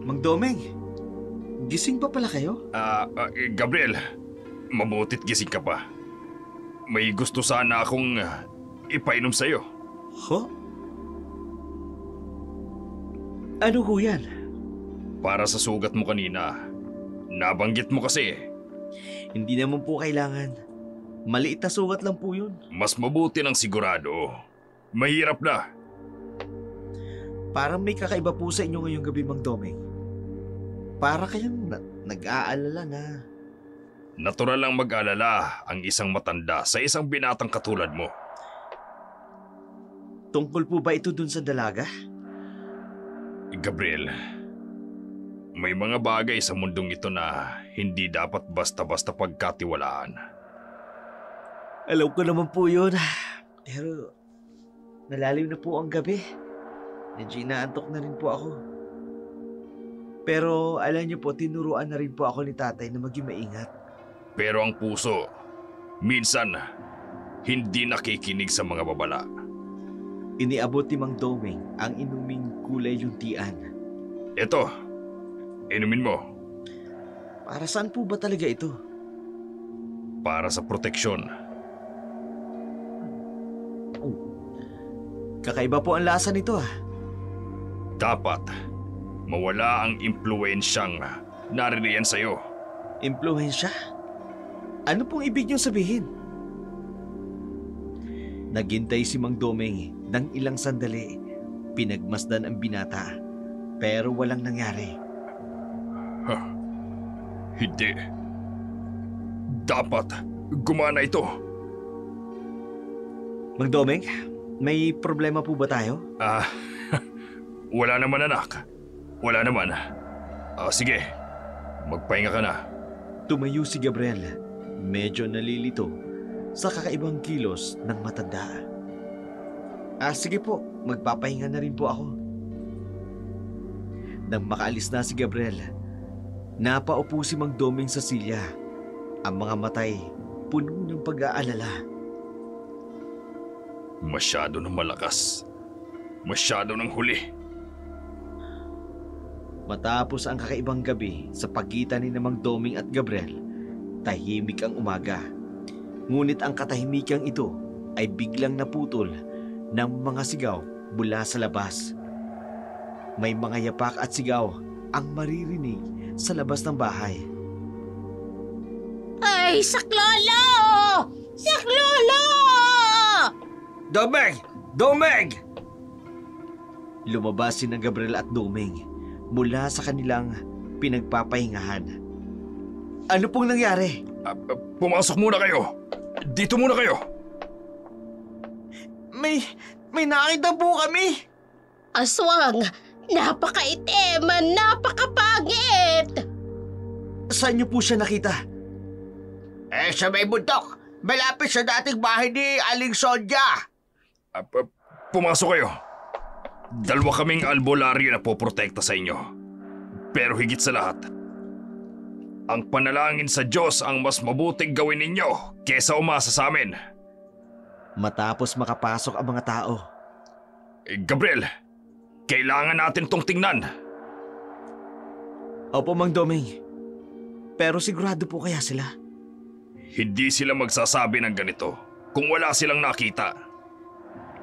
Mang Doming, gising pa pala kayo? Gabriel, mabutit gising ka pa. May gusto sana akong ipainom sa'yo. Ho? Ano ho yan? Para sa sugat mo kanina. Nabanggit mo kasi. Hindi naman po kailangan. Maliit na sugat lang po yun. Mas mabuti ng sigurado. Mahirap na. Parang may kakaiba po sa inyo ngayong gabi, Mang Doming. Para kayong nag-aalala na. Natural lang mag-alala ang isang matanda sa isang binatang katulad mo. Tungkol po ba ito dun sa dalaga? Gabriel, may mga bagay sa mundong ito na hindi dapat basta-basta pagkatiwalaan. Alam ko naman po yun. Pero nalalim na po ang gabi. Medyo inaantok na rin po ako. Pero alam niyo po, tinuruan na rin po ako ni tatay na maging maingat. Pero ang puso, minsan, hindi nakikinig sa mga babala. Iniabot ni Mang Doming ang inuming kulay luntian. Ito, inumin mo. Para saan po ba talaga ito? Para sa proteksyon. Kakaiba po ang lasa nito ah. Dapat, mawala ang impluensyang naririyan sa'yo. Impluhensya? Ano pong ibig niyong sabihin? Naghintay si Mang Domeng ng ilang sandali. Pinagmasdan ang binata, pero walang nangyari. Hindi. Dapat gumana ito. Mang Domeng, may problema po ba tayo? Wala naman anak. Wala naman. Sige, magpahinga ka na. Tumayo si Gabriel, medyo nalilito sa kakaibang kilos ng matanda. Sige po, magpapahinga na rin po ako. Nang makaalis na si Gabriel, napaupo si Mang Domeng sa silya, ang mga matay puno ng pag-aalala. Masyado ng malakas. Masyado ng huli. Matapos ang kakaibang gabi sa pagitan ni Mang Domeng at Gabriel, tahimik ang umaga. Ngunit ang katahimikang ito ay biglang naputol ng mga sigaw mula sa labas. May mga yapak at sigaw ang maririnig sa labas ng bahay. Ay, saklolo! Saklolo! Domeng! Domeng! Lumabas si Gabriel at Domeng mula sa kanilang pinagpapahingahan. Ano pong nangyari? Pumasok muna kayo. Dito muna kayo. May nakita po kami. Aswang, napakaitim, napakapangit! Saan niyo po siya nakita? Sa may bundok. Malapit sa dating bahay ni Aling Sonja. Pumasok kayo. Dalawa kaming albularyo na poprotekta sa inyo. Pero higit sa lahat, ang panalangin sa Diyos ang mas mabuting gawin ninyo kesa umasa sa amin. Matapos makapasok ang mga tao. Gabriel, kailangan natin tong tingnan. Opo, Mang Domeng. Pero sigurado po kaya sila? Hindi sila magsasabi ng ganito kung wala silang nakita.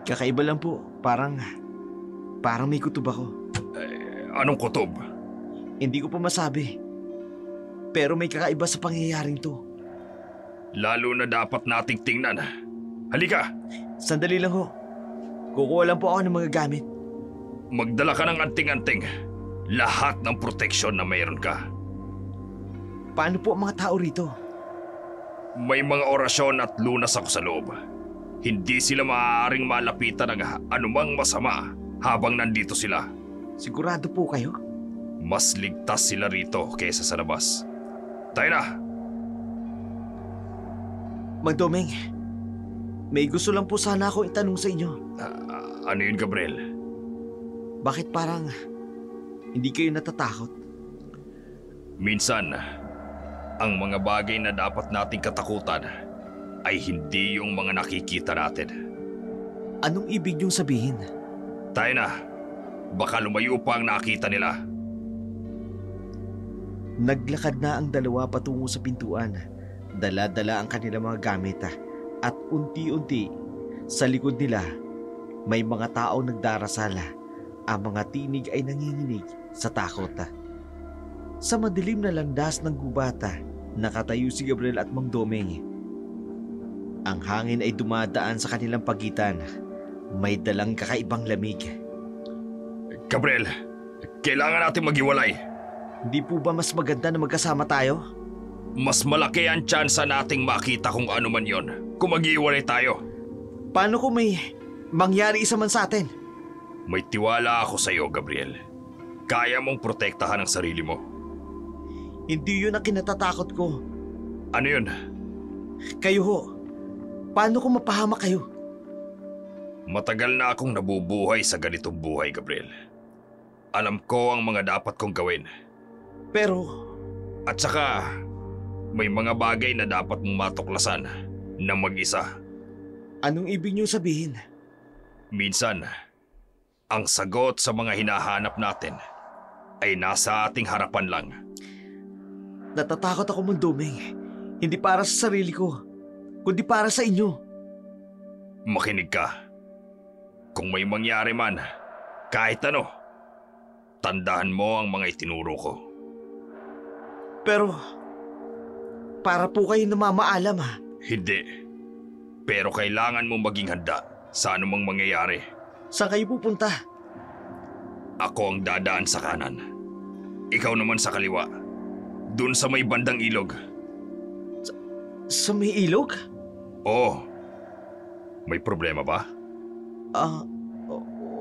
Kakaiba lang po. Parang may kutob ako. Anong kutob? Hindi ko pa masabi. Pero may kakaiba sa pangyayaring to. Lalo na dapat nating tingnan. Halika! Sandali lang ho. Kukuha lang po ako ng mga gamit. Magdala ka ng anting-anting. Lahat ng proteksyon na mayroon ka. Paano po ang mga tao rito? May mga orasyon at lunas ako sa loob. Hindi sila maaaring malapitan ng anumang masama habang nandito sila. Sigurado po kayo? Mas ligtas sila rito kaysa sa labas. Tayo na! Mang Domeng, may gusto lang po sana akong itanong sa inyo. Ano yun, Gabriel? Bakit parang hindi kayo natatakot? Minsan, ang mga bagay na dapat nating katakutan ay hindi yung mga nakikita natin. Anong ibig niyong sabihin? Tayo na. Baka lumayo pa ang nakita nila. Naglakad na ang dalawa patungo sa pintuan. Dala-dala ang kanilang mga gamit at unti-unti sa likod nila may mga tao nagdarasal. Ang mga tinig ay nanginginig sa takot. Sa madilim na landas ng gubata, nakatayo si Gabriel at Mang Domeng. Ang hangin ay dumadaan sa kanilang pagitan. May dalang kakaibang lamig. Gabriel, kailangan natin maghiwalay. Hindi po ba mas maganda na magkasama tayo? Mas malaki ang tsansa nating makita kung ano man yon kung maghiwalay tayo. Paano kung may mangyari isa man sa atin? May tiwala ako sa iyo, Gabriel. Kaya mong protektahan ang sarili mo. Hindi yun ang kinatatakot ko. Ano yun? Kayo ho. Paano kung mapahamak kayo? Matagal na akong nabubuhay sa ganitong buhay, Gabriel. Alam ko ang mga dapat kong gawin. Pero... At saka, may mga bagay na dapat mong matuklasan na mag-isa. Anong ibig niyo sabihin? Minsan, ang sagot sa mga hinahanap natin ay nasa ating harapan lang. Natatakot ako, Mang Domeng. Hindi para sa sarili ko, kundi para sa inyo. Makinig ka. Kung may mangyari man, kahit ano, Tandaan mo ang mga itinuro ko. Pero, para po kayo namamaalam ha. Hindi. Pero kailangan mo maging handa sa anumang mangyayari. Saan kayo pupunta? Ako ang dadaan sa kanan. Ikaw naman sa kaliwa. Doon sa may bandang ilog. Sa may ilog? Oo. May problema ba?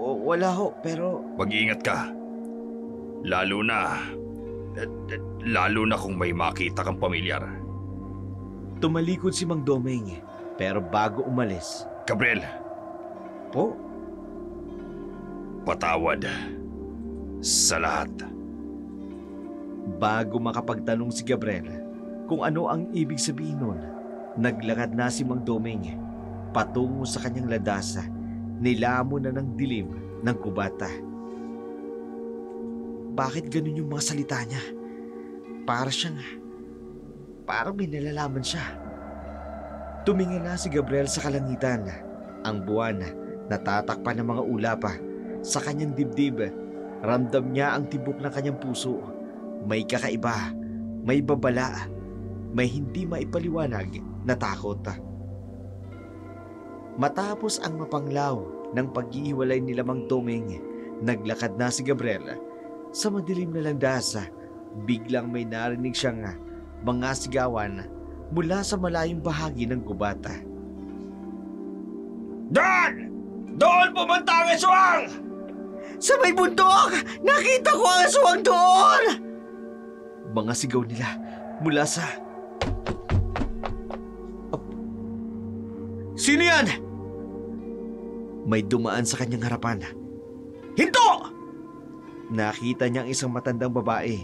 Wala ho, pero... Mag-iingat ka. Lalo na kung may makita kang pamilyar. Tumalikod si Mang Domeng, pero bago umalis... Gabriel, Po? patawad sa lahat. Bago makapagtanong si Gabriel kung ano ang ibig sabihin nun, naglakad na si Mang Domeng patungo sa kanyang ladasa, nilamon na ng dilim ng kubata. Bakit ganun yung mga salita niya? Parang may nalalaman siya. Tumingin na si Gabriel sa kalangitan. Ang buwan natatakpan ng mga ulapa sa kanyang dibdib. Ramdam niya ang tibok ng kanyang puso. May kakaiba, may babala, may hindi maipaliwanag na takot. Matapos ang mapanglaw ng paghihiwalay nila Mang Domeng, naglakad na si Gabriel sa madilim na landasa. Biglang may narinig siyang mga sigawan mula sa malayong bahagi ng kubata. Doon! Doon pumunta ang aswang! Sa may bundok! Nakita ko ang aswang doon! Mga sigaw nila mula sa... Sino yan? May dumaan sa kanyang harapan. Hinto! Nakita niya ang isang matandang babae.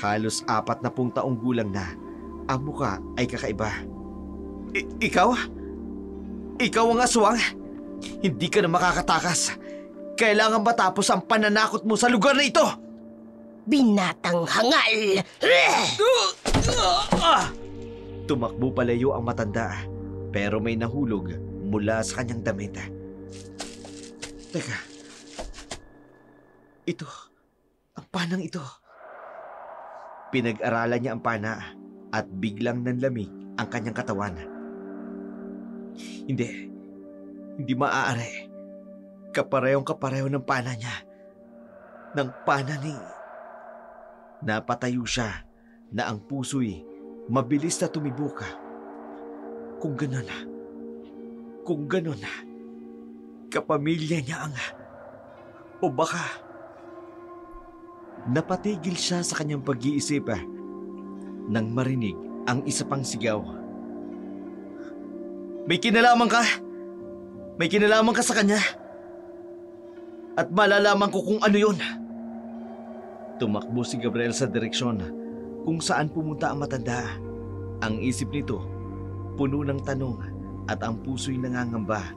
Halos 40 taong gulang na. Ang muka ay kakaiba. Ikaw? Ikaw ang aswang? Hindi ka na makakatakas. Kailangan matapos ang pananakot mo sa lugar na ito. Binatang hangal! Tumakbo palayo ang matanda, pero may nahulog mula sa kanyang damit. Teka. Ito. Ang panang ito. Pinag-aralan niya ang pana at biglang nanlamig ang kanyang katawan. Hindi maaari. Kapareho ng pana niya. Ng pana ni... Napatayo siya na ang puso'y mabilis na tumibuka. Kung ganon, kapamilya niya ang... O baka... Napatigil siya sa kanyang pag-iisip nang marinig ang isa pang sigaw. May kinalaman ka? May kinalaman ka sa kanya? At malalaman ko kung ano yun. Tumakbo si Gabriel sa direksyon kung saan pumunta ang matanda. Ang isip nito, puno ng tanong at ang puso'y nangangamba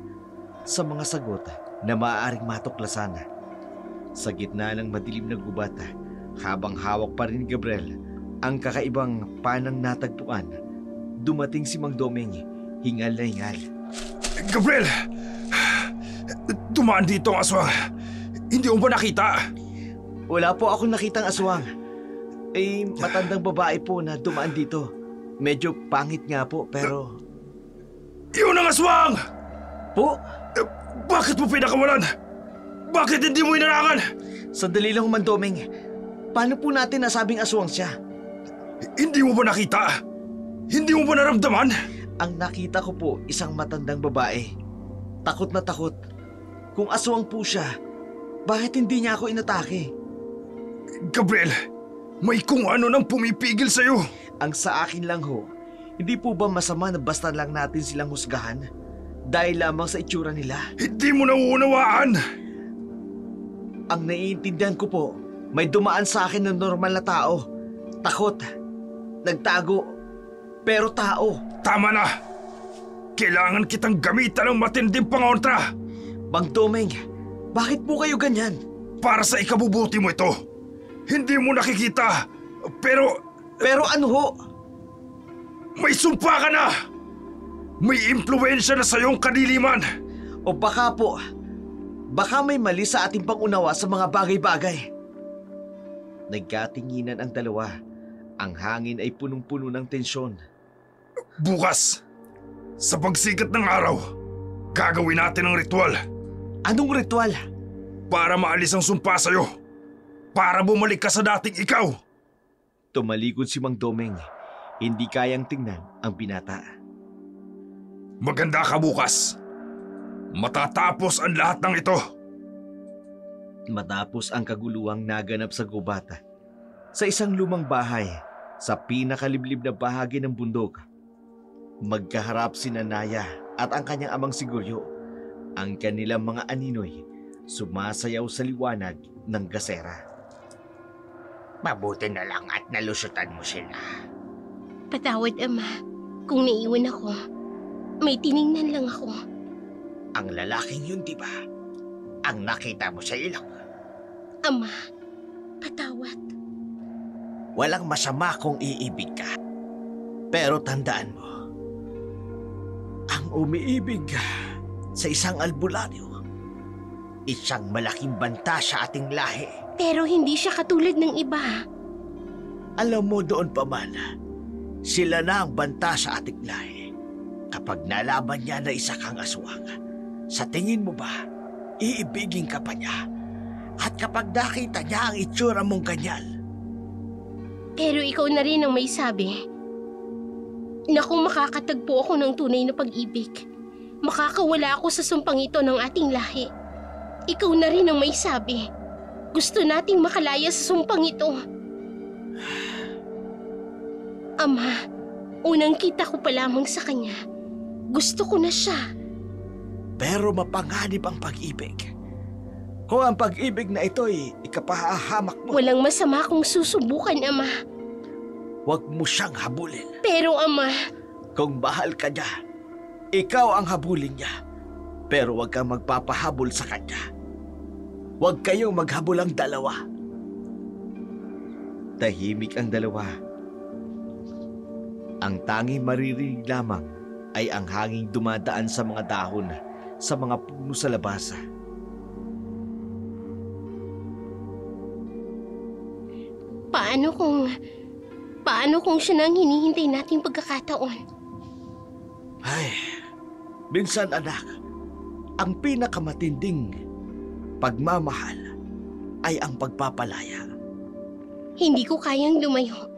sa mga sagot na maaaring matuklasan. Sa gitna ng madilim na gubat, habang hawak pa rin ni Gabriel ang kakaibang panang natagpuan, dumating si Mang Domeng, hingal na hingal. Gabriel! Dumaan dito ang aswang. Hindi mo ba nakita? Wala po akong nakitang aswang. Matandang babae po na dumaan dito. Medyo pangit nga po, pero... Yun ang aswang! Po? Bakit mo pinakawalan? Bakit hindi mo inarangan? Sandali lang, Mang Domeng. Paano po natin nasabing aswang siya? Hindi mo ba nakita? Hindi mo ba naramdaman? Ang nakita ko po, isang matandang babae. Takot na takot. Kung aswang po siya, bakit hindi niya ako inatake? Gabriel, may kung ano nang pumipigil sa'yo. Ang sa akin lang ho, hindi po ba masama na basta lang natin silang husgahan? Dahil lamang sa itsura nila? Hindi mo nauunawaan. Ang naiintindihan ko po, may dumaan sa akin ng normal na tao. Takot. Nagtago. Pero tao. Tama na. Kailangan kitang gamitan ng matinding pangontra. Mang Domeng, bakit po kayo ganyan? Para sa ikabubuti mo ito. Hindi mo nakikita. Pero ano ho? may sumpa ka na. May impluwensya na sa iyong kadiliman. O baka po, baka may mali sa ating pangunawa sa mga bagay-bagay. Nagkatinginan ang dalawa. Ang hangin ay punong-puno ng tensyon. Bukas, sa pagsikat ng araw, gagawin natin ang ritual Anong ritual? para maalis ang sumpa sa'yo. Para bumalik ka sa dating ikaw. Tumalikod si Mang Domeng. Hindi kayang tingnan ang binata. Maganda ka bukas. Matatapos ang lahat ng ito. Matapos ang kaguluhang naganap sa gubata, sa isang lumang bahay, sa pinakaliblib na bahagi ng bundok, magkaharap si Naya at ang kanyang amang si Guryo. Ang kanilang mga aninoy sumasayaw sa liwanag ng gasera. Mabuti na lang at nalusutan mo sila. Patawad, Ama. Kung naiwan ako, may tiningnan lang ako. Ang lalaking yun, di ba? Ang nakita mo sa ilong. Ama, patawad. Walang masama kung iibig ka. Pero tandaan mo, ang umiibig ka sa isang albularyo, isang malaking banta sa ating lahi. Pero hindi siya katulad ng iba. Alam mo doon pa man, sila na ang banta sa ating lahi. Kapag nalaman niya na isa kang aswang, sa tingin mo ba, iibigin ka pa niya? At kapag nakita niya ang itsura mong ganyan, Pero ikaw na rin ang may sabi na kung makakatagpo ako ng tunay na pag-ibig, makakawala ako sa sumpang ito ng ating lahi. Ikaw na rin ang may sabi. Gusto nating makalaya sa sumpang ito. Ama, unang kita ko pa lamang sa kanya. Gusto ko na siya. pero mapanganib ang pag-ibig. Kung ang pag-ibig na ito'y ikapahahamak mo, Walang masama kung susubukan, Ama. huwag mo siyang habulin. Pero, Ama, Kung mahal ka niya, ikaw ang habulin niya. Pero huwag kang magpapahabol sa kanya. Huwag kayong maghabol ang dalawa. Tahimik ang dalawa. Ang tanging maririnig lamang ay ang hanging dumadaan sa mga dahon, sa mga puno sa labas. paano kung siya na ang hinihintay nating pagkakataon? Ay, minsan anak, ang pinakamatinding pagmamahal ay ang pagpapalaya. Hindi ko kayang lumayo.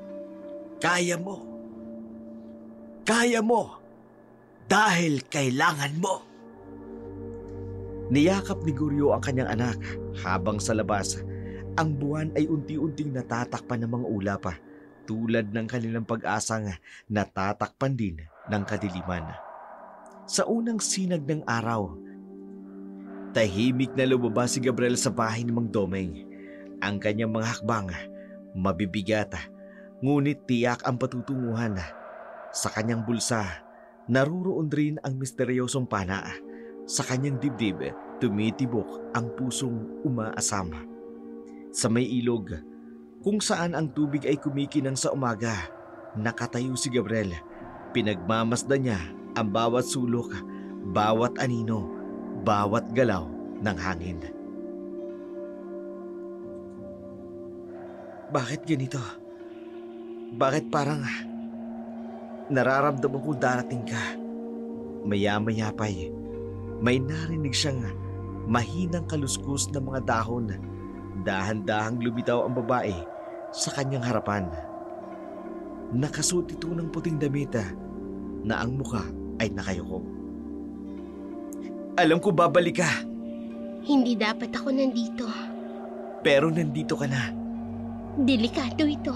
Kaya mo. Kaya mo. Dahil kailangan mo. Niyakap ni Guryo ang kanyang anak habang sa labas, ang buwan ay unti-unting natatakpan ng mga ulap tulad ng kanilang pag-asang natatakpan din ng kadiliman. Sa unang sinag ng araw, tahimik na lumabas si Gabriel sa bahay ni Mang Domeng. Ang kanyang mga hakbang mabibigat, ngunit tiyak ang patutunguhan. Sa kanyang bulsa, naruroon rin ang misteryosong pana. Sa kanyang dibdib, tumitibok ang pusong umaasam. Sa may ilog, kung saan ang tubig ay kumikinang sa umaga, nakatayo si Gabriel. Pinagmamasdan niya ang bawat sulok, bawat anino, bawat galaw ng hangin. Bakit ganito? Bakit parang nararamdaman ko darating ka? Maya-maya pa'y may narinig siyang mahinang kaluskus ng mga dahon. Dahan-dahang lumitaw ang babae sa kanyang harapan. Nakasuot ito ng puting damit na ang muka ay nakayuko. Alam ko babalik ka, Hindi dapat ako nandito. pero nandito ka na. Delikado ito.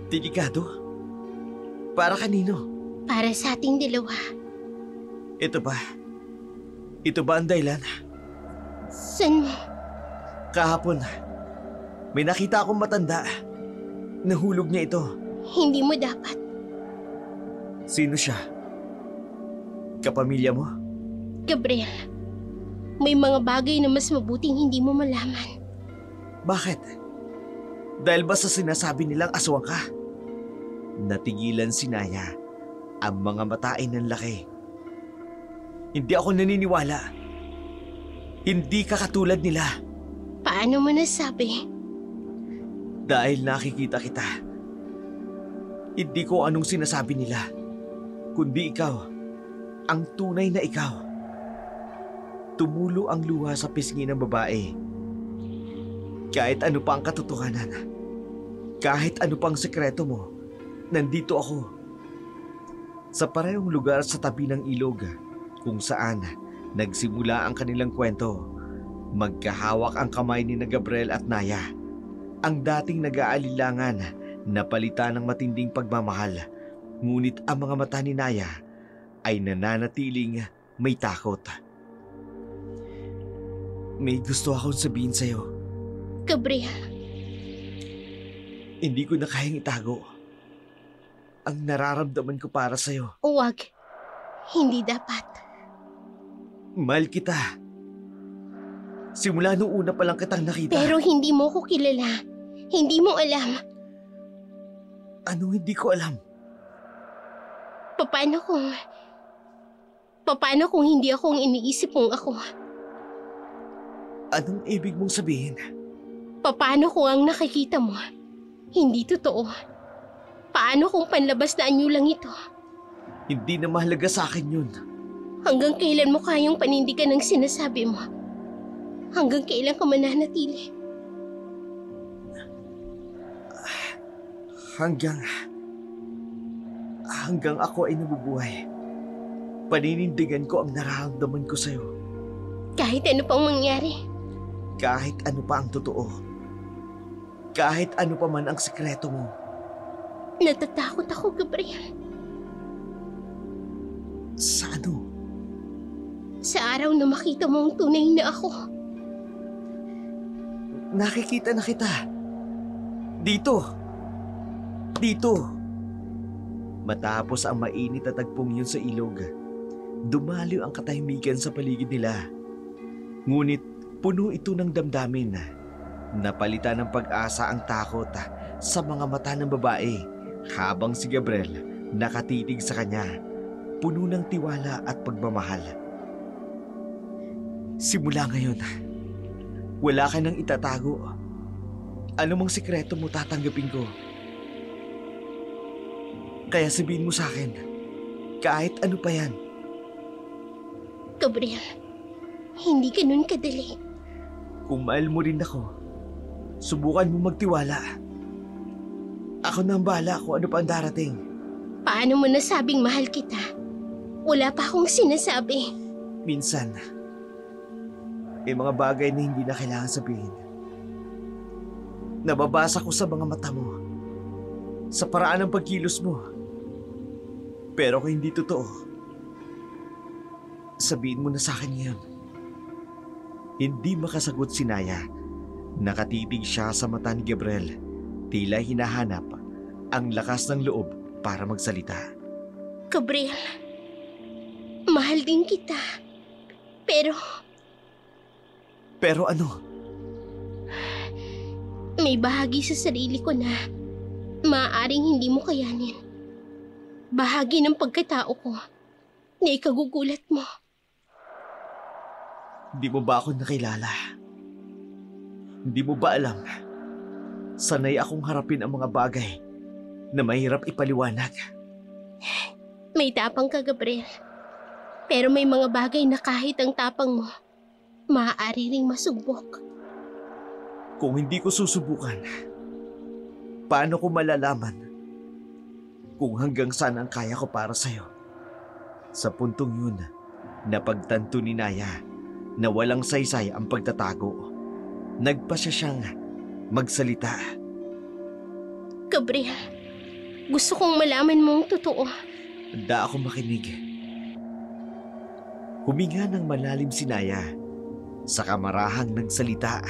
Delikado? Para kanino? Para sa ating dalawa. Ito ba? Ito ba ang dahilan? San mo? Kahapon, may nakita akong matanda. Nahulog niya ito. Hindi mo dapat. Sino siya? Kapamilya mo? Gabriel, may mga bagay na mas mabuting hindi mo malaman. Bakit? Dahil ba sa sinasabi nilang aswang ka? Natigilan si Naya. Ang mga mata ay nanlaki. Hindi ako naniniwala. Hindi ka katulad nila. Paano mo nasabi? Dahil nakikita kita. Hindi ko anong sinasabi nila, kundi ikaw, ang tunay na ikaw. Tumulo ang luha sa pisngi ng babae. Kahit ano pa ang katotohanan, kahit ano pang sekreto mo, nandito ako. Sa parehong lugar sa tabi ng ilog kung saan nagsimula ang kanilang kwento, magkahawak ang kamay ni Gabriel at Naya. Ang dating nag-aalilangan na palitan ng matinding pagmamahal, ngunit ang mga mata ni Naya ay nananatiling may takot. May gusto akong sabihin sa'yo. Gabriel, Hindi ko na kayang itago ang nararamdaman ko para sa'yo. huwag. Hindi dapat. Mahal kita. Simula nung una pa lang kitang nakita. Pero hindi mo ko kilala. Hindi mo alam. Anong hindi ko alam? Paano kung hindi ako ang iniisip mong ako? Anong ibig mong sabihin? Paano kung ang nakikita mo hindi totoo? Paano kung panlabas na anyo lang ito? Hindi na mahalaga sa akin yun. Hanggang kailan mo kayang panindigan ang sinasabi mo? Hanggang kailan ka mananatili? Hanggang ako ay nabubuhay. Paninindigan ko ang nararamdaman ko sa'yo. Kahit ano pang mangyari. Kahit ano pa ang totoo. Kahit ano pa man ang sekreto mo. Natatakot ako, Gabriel. Sa ano? Sa araw na makita mo ang tunay na ako. Nakikita na kita. Dito. Matapos ang mainit na tagpong yun sa ilog, dumaliw ang katahimikan sa paligid nila. Ngunit puno ito ng damdamin. Napalitan ng pag-asa ang takot sa mga mata ng babae habang si Gabriel nakatitig sa kanya, puno ng tiwala at pagmamahal. Simula ngayon, wala ka nang itatago. Ano mang sikreto mo tatanggapin ko. Kaya sabihin mo sa akin, kahit ano pa yan. Gabriel, hindi ganun kadali. Kung mahal mo rin ako, subukan mo magtiwala. Ako na ang bahala kung ano pa ang darating. Paano mo nasabing mahal kita? Wala pa akong sinasabi. Minsan, may mga bagay na hindi na kailangan sabihin. Nababasa ko sa mga mata mo, sa paraan ng pagkilos mo. Pero kung hindi totoo, sabihin mo na sa akin ngayon. Hindi makasagot si Naya. Nakatitig siya sa mata ni Gabriel. Tila hinahanap ang lakas ng loob para magsalita. Gabriel, mahal din kita. Pero ano? may bahagi sa sarili ko na maaaring hindi mo kayanin. Bahagi ng pagkatao ko na ikagugulat mo. Hindi mo ba ako nakilala? Hindi mo ba alam? Sanay akong harapin ang mga bagay na mahirap ipaliwanag. May tapang ka, Gabriel. Pero may mga bagay na kahit ang tapang mo, maaari ring masubok. Kung hindi ko susubukan, paano ko malalaman kung hanggang saan ang kaya ko para sa'yo? Sa puntong yun, napagtanto ni Naya na walang saysay ang pagtatago. Nagpasya siyang magsalita. Gabriel, gusto kong malaman mo ang totoo. Handa ako makinig. Huminga ng malalim si Naya, sa kamarahang nagsalita.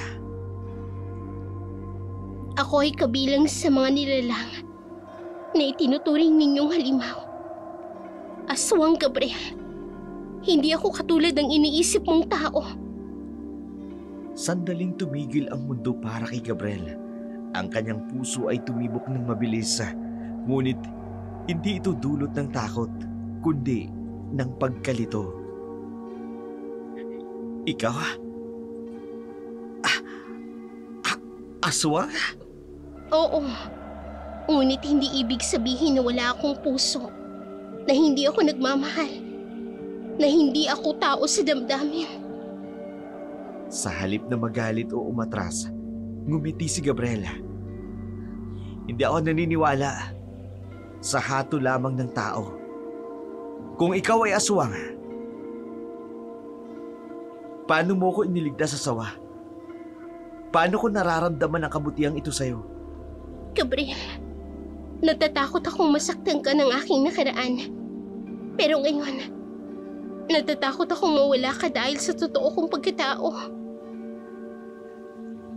Ako ay kabilang sa mga nilalang na itinuturing ninyong halimaw. Aswang, Gabriel. Hindi ako katulad ng iniisip mong tao. Sandaling tumigil ang mundo para kay Gabriel. Ang kanyang puso ay tumibok ng mabilis. Ngunit hindi ito dulot ng takot, kundi ng pagkalito. Ikaw? Aswang? Oo. Ngunit hindi ibig sabihin na wala akong puso. Na hindi ako nagmamahal. Na hindi ako tao sa damdamin. Sa halip na magalit o umatras, ngumiti si Gabriela. Hindi ako naniniwala sa hato lamang ng tao. Kung ikaw ay aswang, paano mo ko iniligtas sa sawa? Paano ko nararamdaman ang kabutihang ito sa'yo? Gabriel, natatakot akong masaktan ka ng aking nakaraan. Pero ngayon, natatakot akong mawala ka dahil sa totoo kong pagkatao.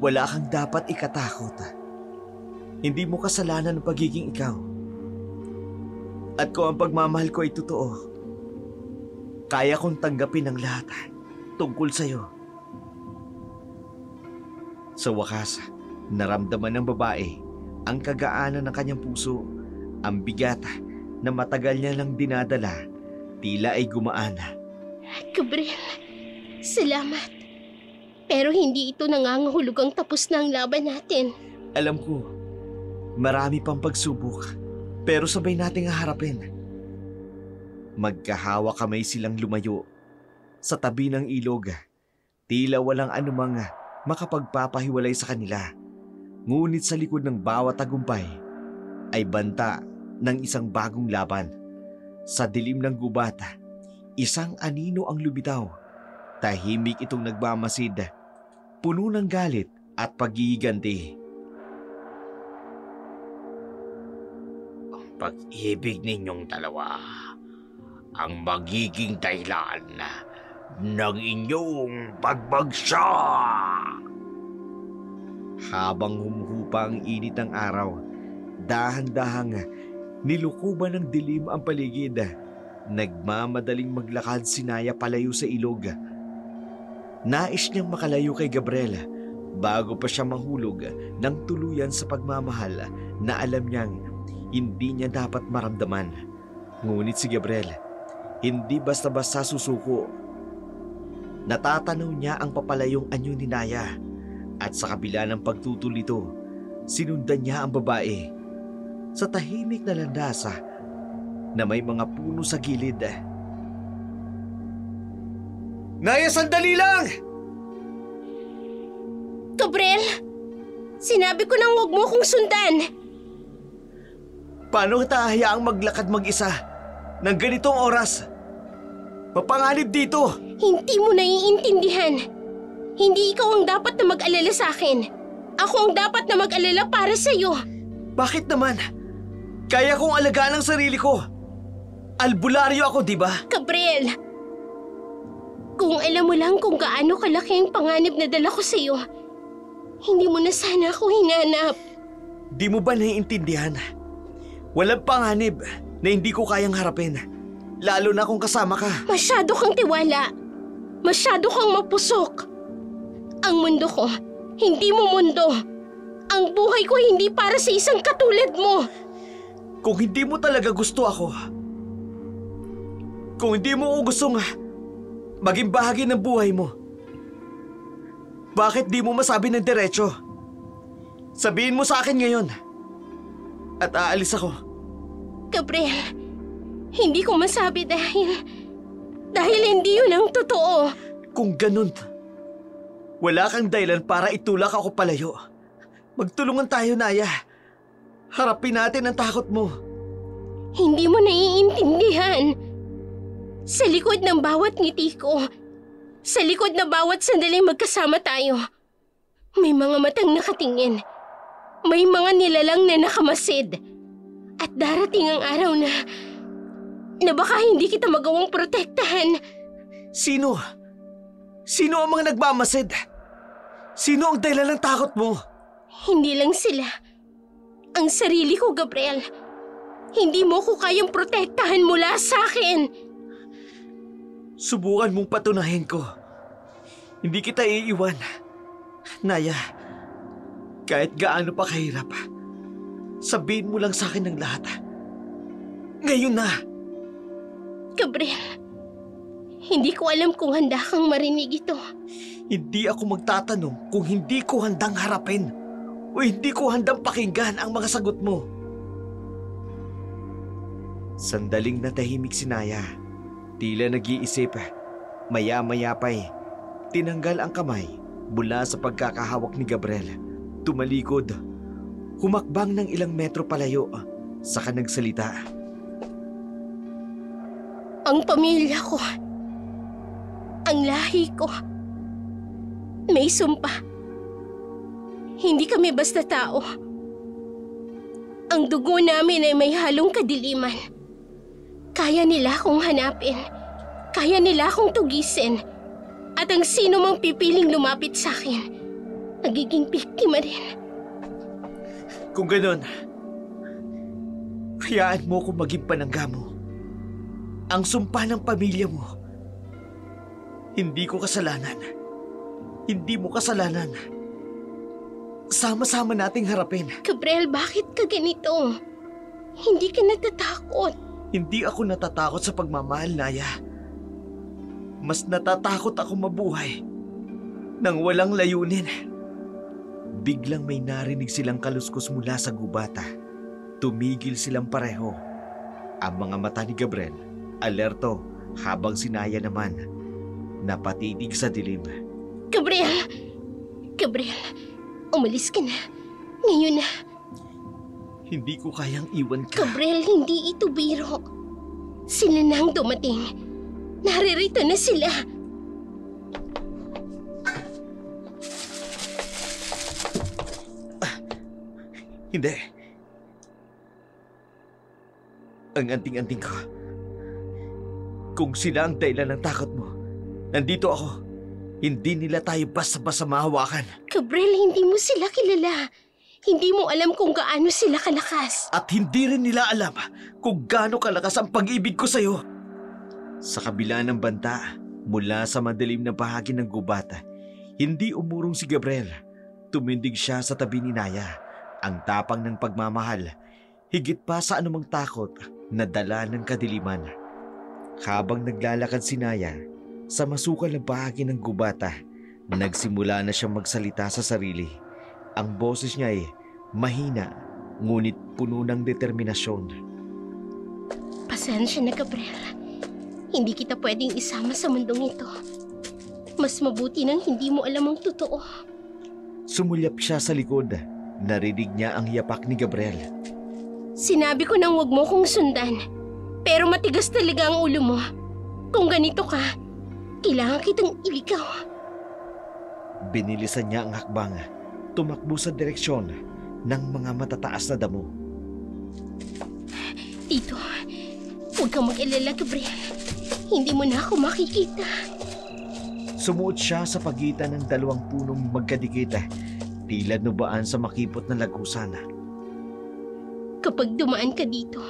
Wala kang dapat ikatakot. Hindi mo kasalanan ang pagiging ikaw. At kung ang pagmamahal ko ay totoo, kaya kong tanggapin ang lahat tungkol sa'yo. Sa wakas, naramdaman ng babae ang kagaanan ng kanyang puso, ang bigat na matagal niya lang dinadala, tila ay gumaan. Gabriel, salamat. Pero hindi ito nangangahulugang tapos na ang laban natin. Alam ko, marami pang pagsubok, pero sabay nating haharapin. Magkahawa kamay silang lumayo. Sa tabi ng ilog, tila walang anumang makapagpapahiwalay sa kanila. Ngunit sa likod ng bawat tagumpay ay banta ng isang bagong laban. Sa dilim ng gubat, isang anino ang lumitaw. Tahimik itong nagmamasid, puno ng galit at paghihiganti. Ang pag-ibig ninyong dalawa ang magiging dahilan ng inyong pagbagsak. Habang humuhupa ang init ng araw, dahan-dahang nilukuban ng dilim ang paligid. Nagmamadaling maglakad si Naya palayo sa ilog. Nais niyang makalayo kay Gabriel bago pa siya mahulog ng tuluyan sa pagmamahal na alam niyang hindi niya dapat maramdaman. Ngunit si Gabriel, hindi basta-basta susuko. Natatanaw niya ang papalayong anyo ni Naya. At sa kabila ng pagtutulito, sinundan niya ang babae sa tahimik na landasa na may mga puno sa gilid. Naya, sandali lang! Gabriel, sinabi ko nang huwag mo akong sundan. Paano kita hayaang maglakad mag-isa ng ganitong oras? Mapanganib dito! Hindi mo naiintindihan. Hindi ikaw ang dapat na mag-alala sa akin. Ako ang dapat na mag-alala para sa'yo. Bakit naman? Kaya kong alagaan ang sarili ko. Albularyo ako, di ba? Gabriel, kung alam mo lang kung gaano kalaki ang panganib na dala ko sa'yo, hindi mo na sana ako hinanap. Di mo ba naiintindihan? Walang panganib na hindi ko kayang harapin. Lalo na kung kasama ka. Masyado kang tiwala. Masyado kang mapusok. Ang mundo ko, hindi mo mundo. Ang buhay ko hindi para sa isang katulad mo. Kung hindi mo talaga gusto ako, kung hindi mo ko gustong maging bahagi ng buhay mo, bakit di mo masabi ng diretso? Sabihin mo sa akin ngayon at aalis ako. Gabriel, hindi ko masabi dahil hindi yun ang totoo. Kung ganun, wala kang dahilan para itulak ako palayo. Magtulungan tayo, Naya. Harapin natin ang takot mo. Hindi mo naiintindihan. Sa likod ng bawat ngiti ko, sa likod na bawat sandaling magkasama tayo, may mga matang nakatingin. May mga nilalang na nakamasid. At darating ang araw na baka hindi kita magawang protektahan. Sino? Sino ang mga nagmamasid? Sino ang dahilan ng takot mo? Hindi lang sila. Ang sarili ko, Gabriel. Hindi mo ko kayang protektahan mula sa akin. Subukan mong patunahin ko. Hindi kita iiwan. Naya, kahit gaano pa kahirap, sabihin mo lang sa akin ng lahat. Ngayon na! Gabriel, hindi ko alam kung handa kang marinig ito. Hindi ako magtatanong kung hindi ko handang harapin o hindi ko handang pakinggan ang mga sagot mo. Sandaling natahimik si Naya. Tila nag-iisip. Maya-maya pa'y tinanggal ang kamay mula sa pagkakahawak ni Gabriel. Tumalikod. Humakbang ng ilang metro palayo. Saka nagsalita. Ang pamilya ko, ang lahi ko, may sumpa. Hindi kami basta tao. Ang dugo namin ay may halong kadiliman. Kaya nila akong hanapin. Kaya nila akong tugisin. At ang sino mang pipiling lumapit sa akin, nagiging biktima rin. Kung ganon, hayaan mo kung maging panangga mo. Ang sumpa ng pamilya mo. Hindi ko kasalanan. Hindi mo kasalanan. Sama-sama nating harapin. Gabriel, bakit ka ganito? Hindi ka natatakot. Hindi ako natatakot sa pagmamahal, Naya. Mas natatakot ako mabuhay nang walang layunin. Biglang may narinig silang kaluskos mula sa gubata. Tumigil silang pareho. Ang mga mata ni Gabriel, alerto, habang si Naya naman napatitig sa dilim. Gabriel! Gabriel, umalis ka na. Ngayon na. Hindi ko kayang iwan ka. Gabriel, hindi ito biro. Sila na ang dumating. Naririto na sila. Hindi. Ang anting-anting ko. Kung sila ang dahilan ng takot mo, nandito ako. Hindi nila tayo basta-basta mahawakan. Gabriel, hindi mo sila kilala. Hindi mo alam kung gaano sila kalakas. At hindi rin nila alam kung gaano kalakas ang pag-ibig ko sa'yo. Sa kabila ng banta, mula sa madilim na bahagi ng gubata, hindi umurong si Gabriel. Tumindig siya sa tabi ni Naya. Ang tapang ng pagmamahal, higit pa sa anumang takot na dala ng kadiliman. Habang naglalakad si Naya sa masukal na bahagi ng gubata, nagsimula na siyang magsalita sa sarili. Ang boses niya ay mahina, ngunit puno ng determinasyon. Pasensya na, Gabriel. Hindi kita pwedeng isama sa mundong ito. Mas mabuti nang hindi mo alam ang totoo. Sumulyap siya sa likod. Narinig niya ang yapak ni Gabriel. Sinabi ko nang wag mo kong sundan. Pero matigas talaga ang ulo mo. Kung ganito ka, kailangan kitang iligaw. Binilisan niya ang hakbang. Tumakbo sa direksyon ng mga matataas na damo. Tito, huwag kang mag-alala, Gabriel. Hindi mo na ako makikita. Sumuot siya sa pagitan ng dalawang punong magkadikit, tila nubaan sa makipot na lagusan. Kapag dumaan ka dito,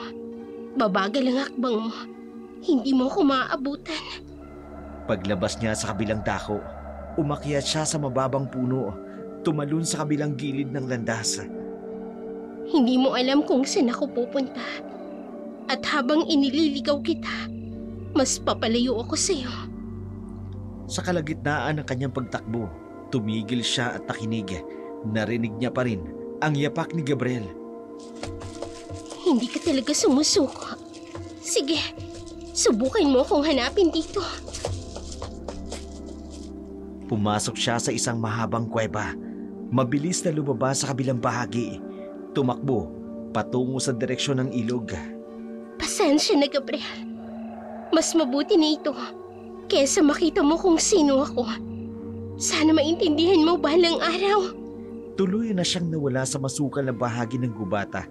babagal ang hakbang mo. Hindi mo ako maaabutan. Paglabas niya sa kabilang dako, umakyat siya sa mababang puno, tumalon sa kabilang gilid ng landas. Hindi mo alam kung saan ako pupunta. At habang inililigaw kita, mas papalayo ako sa'yo. Sa kalagitnaan ng kanyang pagtakbo, tumigil siya at nakinig. Narinig niya pa rin ang yapak ni Gabriel. Hindi ka talaga sumusuko. Sige, subukan mo akong hanapin dito. Pumasok siya sa isang mahabang kuweba. Mabilis na lumabas sa kabilang bahagi. Tumakbo patungo sa direksyon ng ilog. Pasensya na, Gabriel. Mas mabuti na ito kesa makita mo kung sino ako. Sana maintindihan mo balang araw. Tuloy na siyang nawala sa masukal na bahagi ng gubata.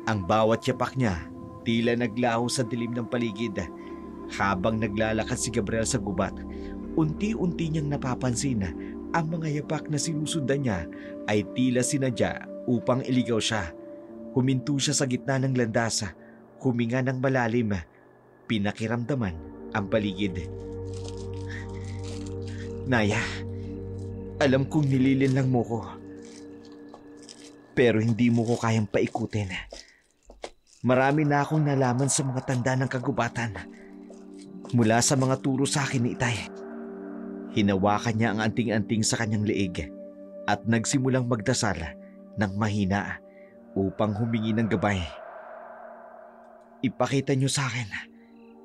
Ang bawat yapak niya tila naglaho sa dilim ng paligid. Habang naglalakad si Gabriel sa gubat, unti-unti niyang napapansin ang mga yapak na sinusundan niya ay tila sinadya upang iligaw siya. Huminto siya sa gitna ng landas, huminga ng malalim, pinakiramdaman ang paligid. Naya, alam kong nililinlang mo ko. Pero hindi mo ko kayang paikutin. Marami na akong nalaman sa mga tanda ng kagubatan. Mula sa mga turo sa akin ni Itay. Hinawakan niya ang anting-anting sa kanyang leeg at nagsimulang magdasal ng mahina upang humingi ng gabay. Ipakita niyo sa akin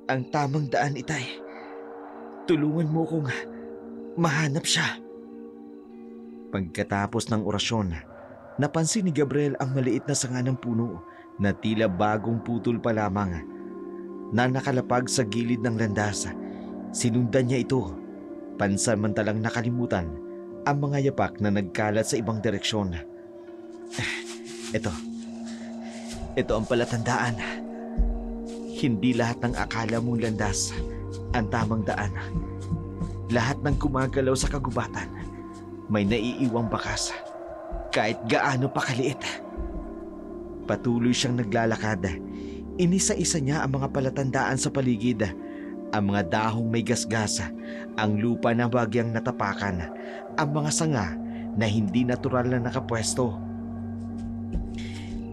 ang tamang daan, Itay. Tulungan mo kong mahanap siya. Pagkatapos ng orasyon, napansin ni Gabriel ang maliit na sanga ng puno na tila bagong putol pa lamang na nakalapag sa gilid ng landas. Sinundan niya ito, pansamantalang nakalimutan ang mga yapak na nagkalat sa ibang direksyon. Ito ang palatandaan. Hindi lahat ng akala mong landas ang tamang daan. Lahat ng gumagalaw sa kagubatan may naiiwang bakas, kahit gaano pa kaliit. Patuloy siyang naglalakad. Inisa-isa niya ang mga palatandaan sa paligid. Ang mga dahong may gasgas, ang lupa na bagyang natapakan, ang mga sanga na hindi natural na nakapwesto.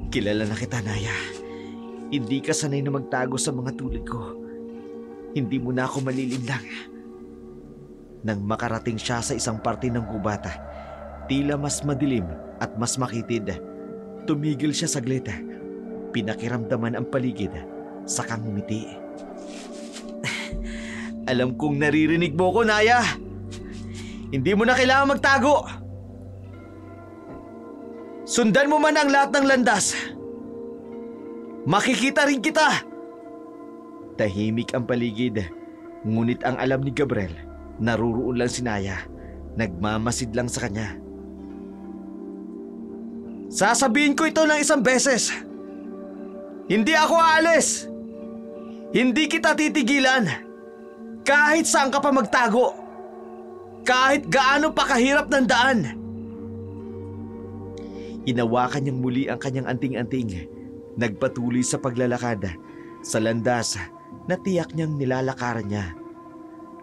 Kilala na kita, Naya. Hindi ka sanay na magtago sa mga tulad ko. Hindi mo na ako malilinlang. Nang makarating siya sa isang parte ng kubata, tila mas madilim at mas makitid. Tumigil siya saglit. Pinakiramdaman ang paligid, sakang ngumiti. Alam kong naririnig mo ko, Naya. Hindi mo na kailangan magtago. Sundan mo man ang lahat ng landas. Makikita rin kita. Tahimik ang paligid, ngunit ang alam ni Gabriel, naruroon lang si Naya. Nagmamasid lang sa kanya. Sasabihin ko ito ng isang beses. Hindi ako aalis. Hindi kita titigilan. Kahit saan ka pa magtago. Kahit gaano pa kahirap ng daan. Inawakan niyang muli ang kanyang anting-anting. Nagpatuloy sa paglalakad sa landas na tiyak niyang nilalakaran niya.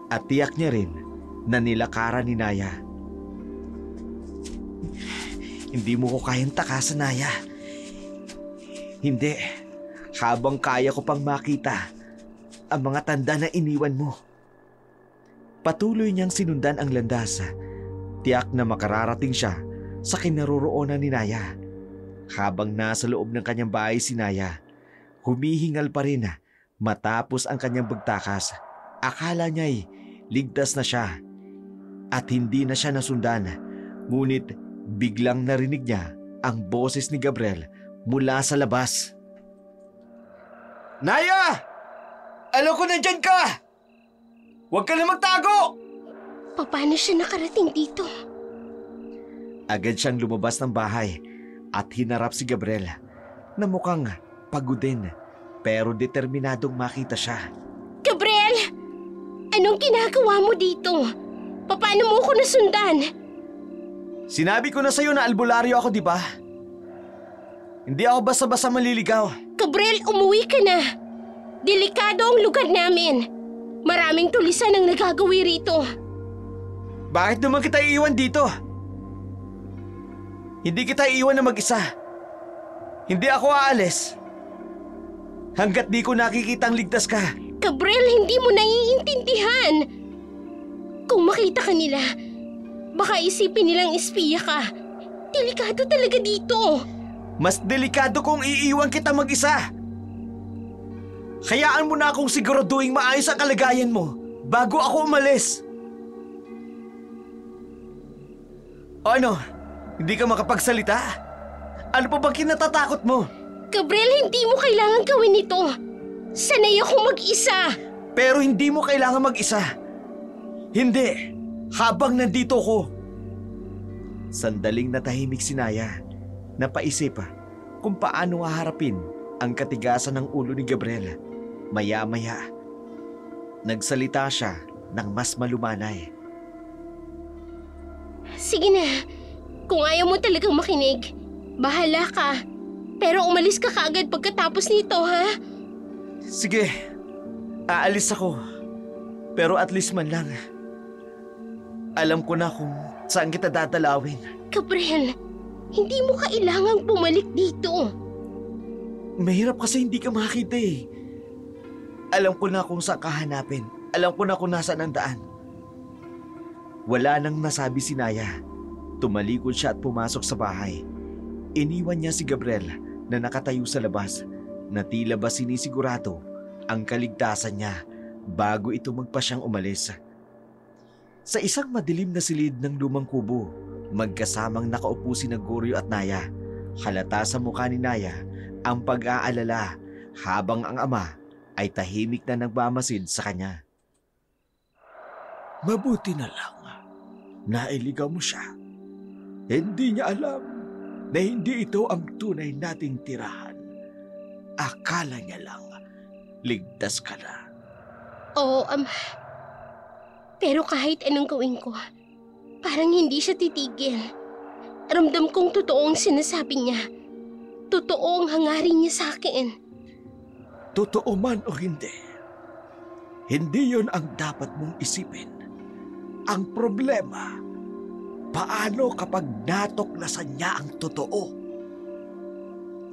At tiyak niya rin na nilakaran ni Naya. Hindi mo ko kayang takasan, Naya. Hindi. Habang kaya ko pang makita ang mga tanda na iniwan mo. Patuloy niyang sinundan ang landas. Tiyak na makararating siya sa kinaroroonan ni Naya. Habang nasa loob ng kanyang bahay si Naya, humihingal pa rin matapos ang kanyang bagtakas. Akala niya'y ligtas na siya at hindi na siya nasundan. Ngunit biglang narinig niya ang boses ni Gabriel mula sa labas. Naya! Alam ko nandyan ka! Huwag ka na magtago! Paano siya nakarating dito? Agad siyang lumabas ng bahay at hinarap si Gabriel na mukhang pagod din pero determinadong makita siya. Gabriel! Anong ginagawa mo dito? Paano mo ako nasundan? Sinabi ko na sa'yo na albularyo ako, di ba? Hindi ako basta-basta maliligaw. Gabriel, umuwi ka na. Delikado ang lugar namin. Maraming tulisan ang nagagawi rito. Bakit naman kita iiwan dito? Hindi kita iiwan na mag-isa. Hindi ako aalis. Hanggat di ko nakikitang ligtas ka. Gabriel, hindi mo naiintindihan. Kung makita ka nila, baka isipin nilang espiya ka. Delikado talaga dito. Mas delikado kung iiwan kita mag-isa. Hayaan mo na akong siguraduhin maayos ang kalagayan mo bago ako umalis. O ano? Hindi ka makapagsalita? Ano pa bang kinatatakot mo? Gabriel, hindi mo kailangan gawin ito. Sanay akong mag-isa. Pero hindi mo kailangan mag-isa. Hindi. Habang nandito ko. Sandaling natahimik si Naya. Napaisip kung paano haharapin ang katigasan ng ulo ni Gabriel. Maya-maya, nagsalita siya ng mas malumanay. Sige na. Kung ayaw mo talagang makinig, bahala ka. Pero umalis ka kaagad pagkatapos nito, ha? Sige, aalis ako. Pero at least man lang, alam ko na kung saan kita dadalawin. Gabriel, hindi mo kailangang bumalik dito. Mahirap kasi hindi ka makita eh. Alam ko na kung saan ka hanapin. Alam ko na kung nasaan ang daan. Wala nang nasabi si Naya. Tumalikod siya at pumasok sa bahay. Iniwan niya si Gabriel na nakatayo sa labas na tila ba sinisigurado ang kaligtasan niya bago ito magpasyang umalis. Sa isang madilim na silid ng lumang kubo, magkasamang nakaupo si Gregorio at Naya. Halata sa mukha ni Naya ang pag-aalala habang ang ama ay tahimik na nagmamasid sa kanya. Mabuti na lang. Nailigaw mo siya. Hindi niya alam na hindi ito ang tunay nating tirahan. Akala niya lang ligtas ka na. Oo, Ama. Pero kahit anong gawin ko, parang hindi siya titigil. Ramdam kong totoo ang sinasabi niya. Totoo ang hangarin niya sa akin. Totoo man o hindi, hindi yon ang dapat mong isipin. Ang problema, paano kapag natuklasan niya ang totoo?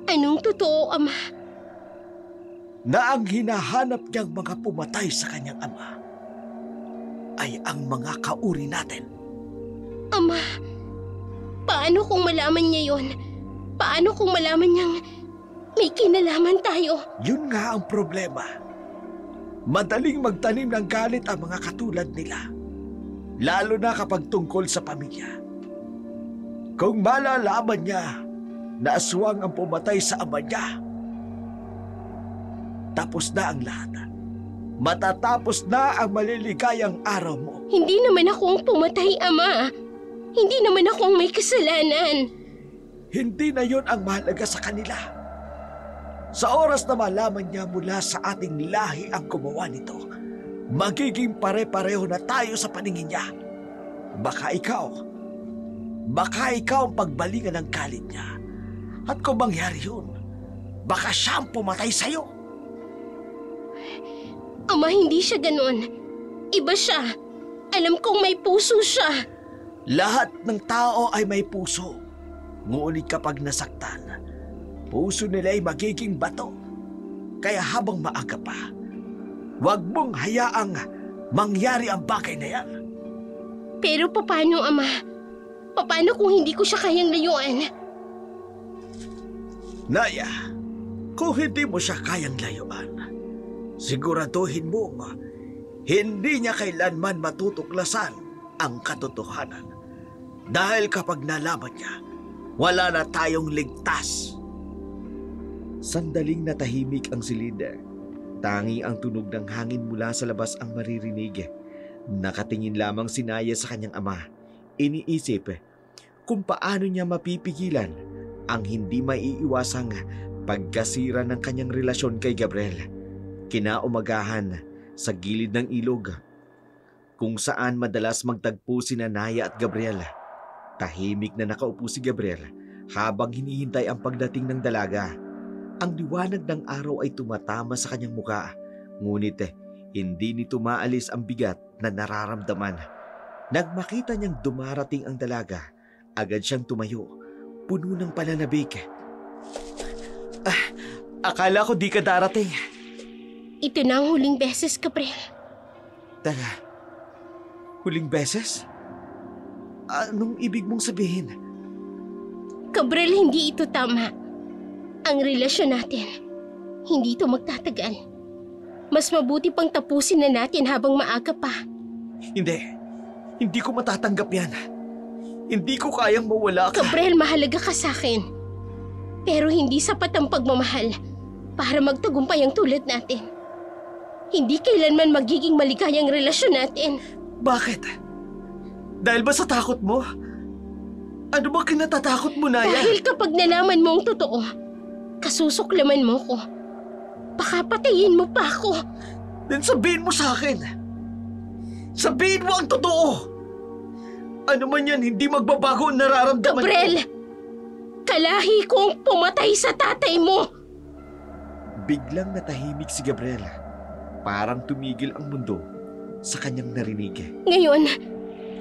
Anong totoo, Ama? Na ang hinahanap niyang mga pumatay sa kanyang ama ay ang mga kauri natin. Ama, paano kung malaman niya yon? Paano kung malaman niyang may kinalaman tayo? Yun nga ang problema. Madaling magtanim ng galit ang mga katulad nila. Lalo na kapag tungkol sa pamilya. Kung malalaman niya na aswang ang pumatay sa ama niya, tapos na ang lahat. Matatapos na ang maliligayang araw mo. Hindi naman ako ang pumatay, Ama. Hindi naman ako ang may kasalanan. Hindi na yon ang mahalaga sa kanila. Sa oras na malaman niya mula sa ating lahi ang gumawa nito, magiging pare-pareho na tayo sa paningin niya. Baka ikaw ang pagbalingan ng galit niya. At kung mangyari yun, baka siya ang pumatay sa'yo. Ama, hindi siya ganon. Iba siya. Alam kong may puso siya. Lahat ng tao ay may puso. Ngunit kapag nasaktan, puso nila ay magiging bato. Kaya habang maaga pa, huwag mong hayaang mangyari ang bagay na yan. Pero paano, Ama? Paano kung hindi ko siya kayang layuan? Naya, kung hindi mo siya kayang layuan, siguraduhin mo hindi niya kailanman matutuklasan ang katotohanan. Dahil kapag nalaman niya, wala na tayong ligtas. Sandaling natahimik ang silid. Tangi ang tunog ng hangin mula sa labas ang maririnig. Nakatingin lamang si Naya sa kanyang ama. Iniisip kung paano niya mapipigilan ang hindi maiiwasang pagkasira ng kanyang relasyon kay Gabriel. Kinaumagahan sa gilid ng ilog kung saan madalas magtagpo sina Naya at Gabriel. Tahimik na nakaupo si Gabriel habang hinihintay ang pagdating ng dalaga. Ang liwanag ng araw ay tumatama sa kanyang muka, ngunit hindi nito maalis ang bigat na nararamdaman. Nang makita niyang dumarating ang dalaga, agad siyang tumayo, puno ng pananabik. Akala ko di ka darating. Ito na ang huling beses, Gabriel. Tara, huling beses? Anong ibig mong sabihin? Gabriel, hindi ito tama. Ang relasyon natin, hindi ito magtatagal. Mas mabuti pang tapusin na natin habang maaga pa. Hindi ko matatanggap yan. Hindi ko kayang mawala ka. Gabriel, mahalaga ka sa akin. Pero hindi sapat ang pagmamahal para magtagumpay ang tulad natin. Hindi kailanman magiging maligayang relasyon natin. Bakit? Dahil ba sa takot mo? Ano ba kinatatakot mo, Naya? Dahil kapag nalaman mo ang totoo, kasusuklaman mo ko. Baka patayin mo pa ako. Then sabihin mo sa akin. Sabihin mo ang totoo. Ano man yan, hindi magbabago ang nararamdaman ko. Gabriel! Kalahi kong pumatay sa tatay mo! Biglang natahimik si Gabriel. Parang tumigil ang mundo sa kanyang narinig. Ngayon,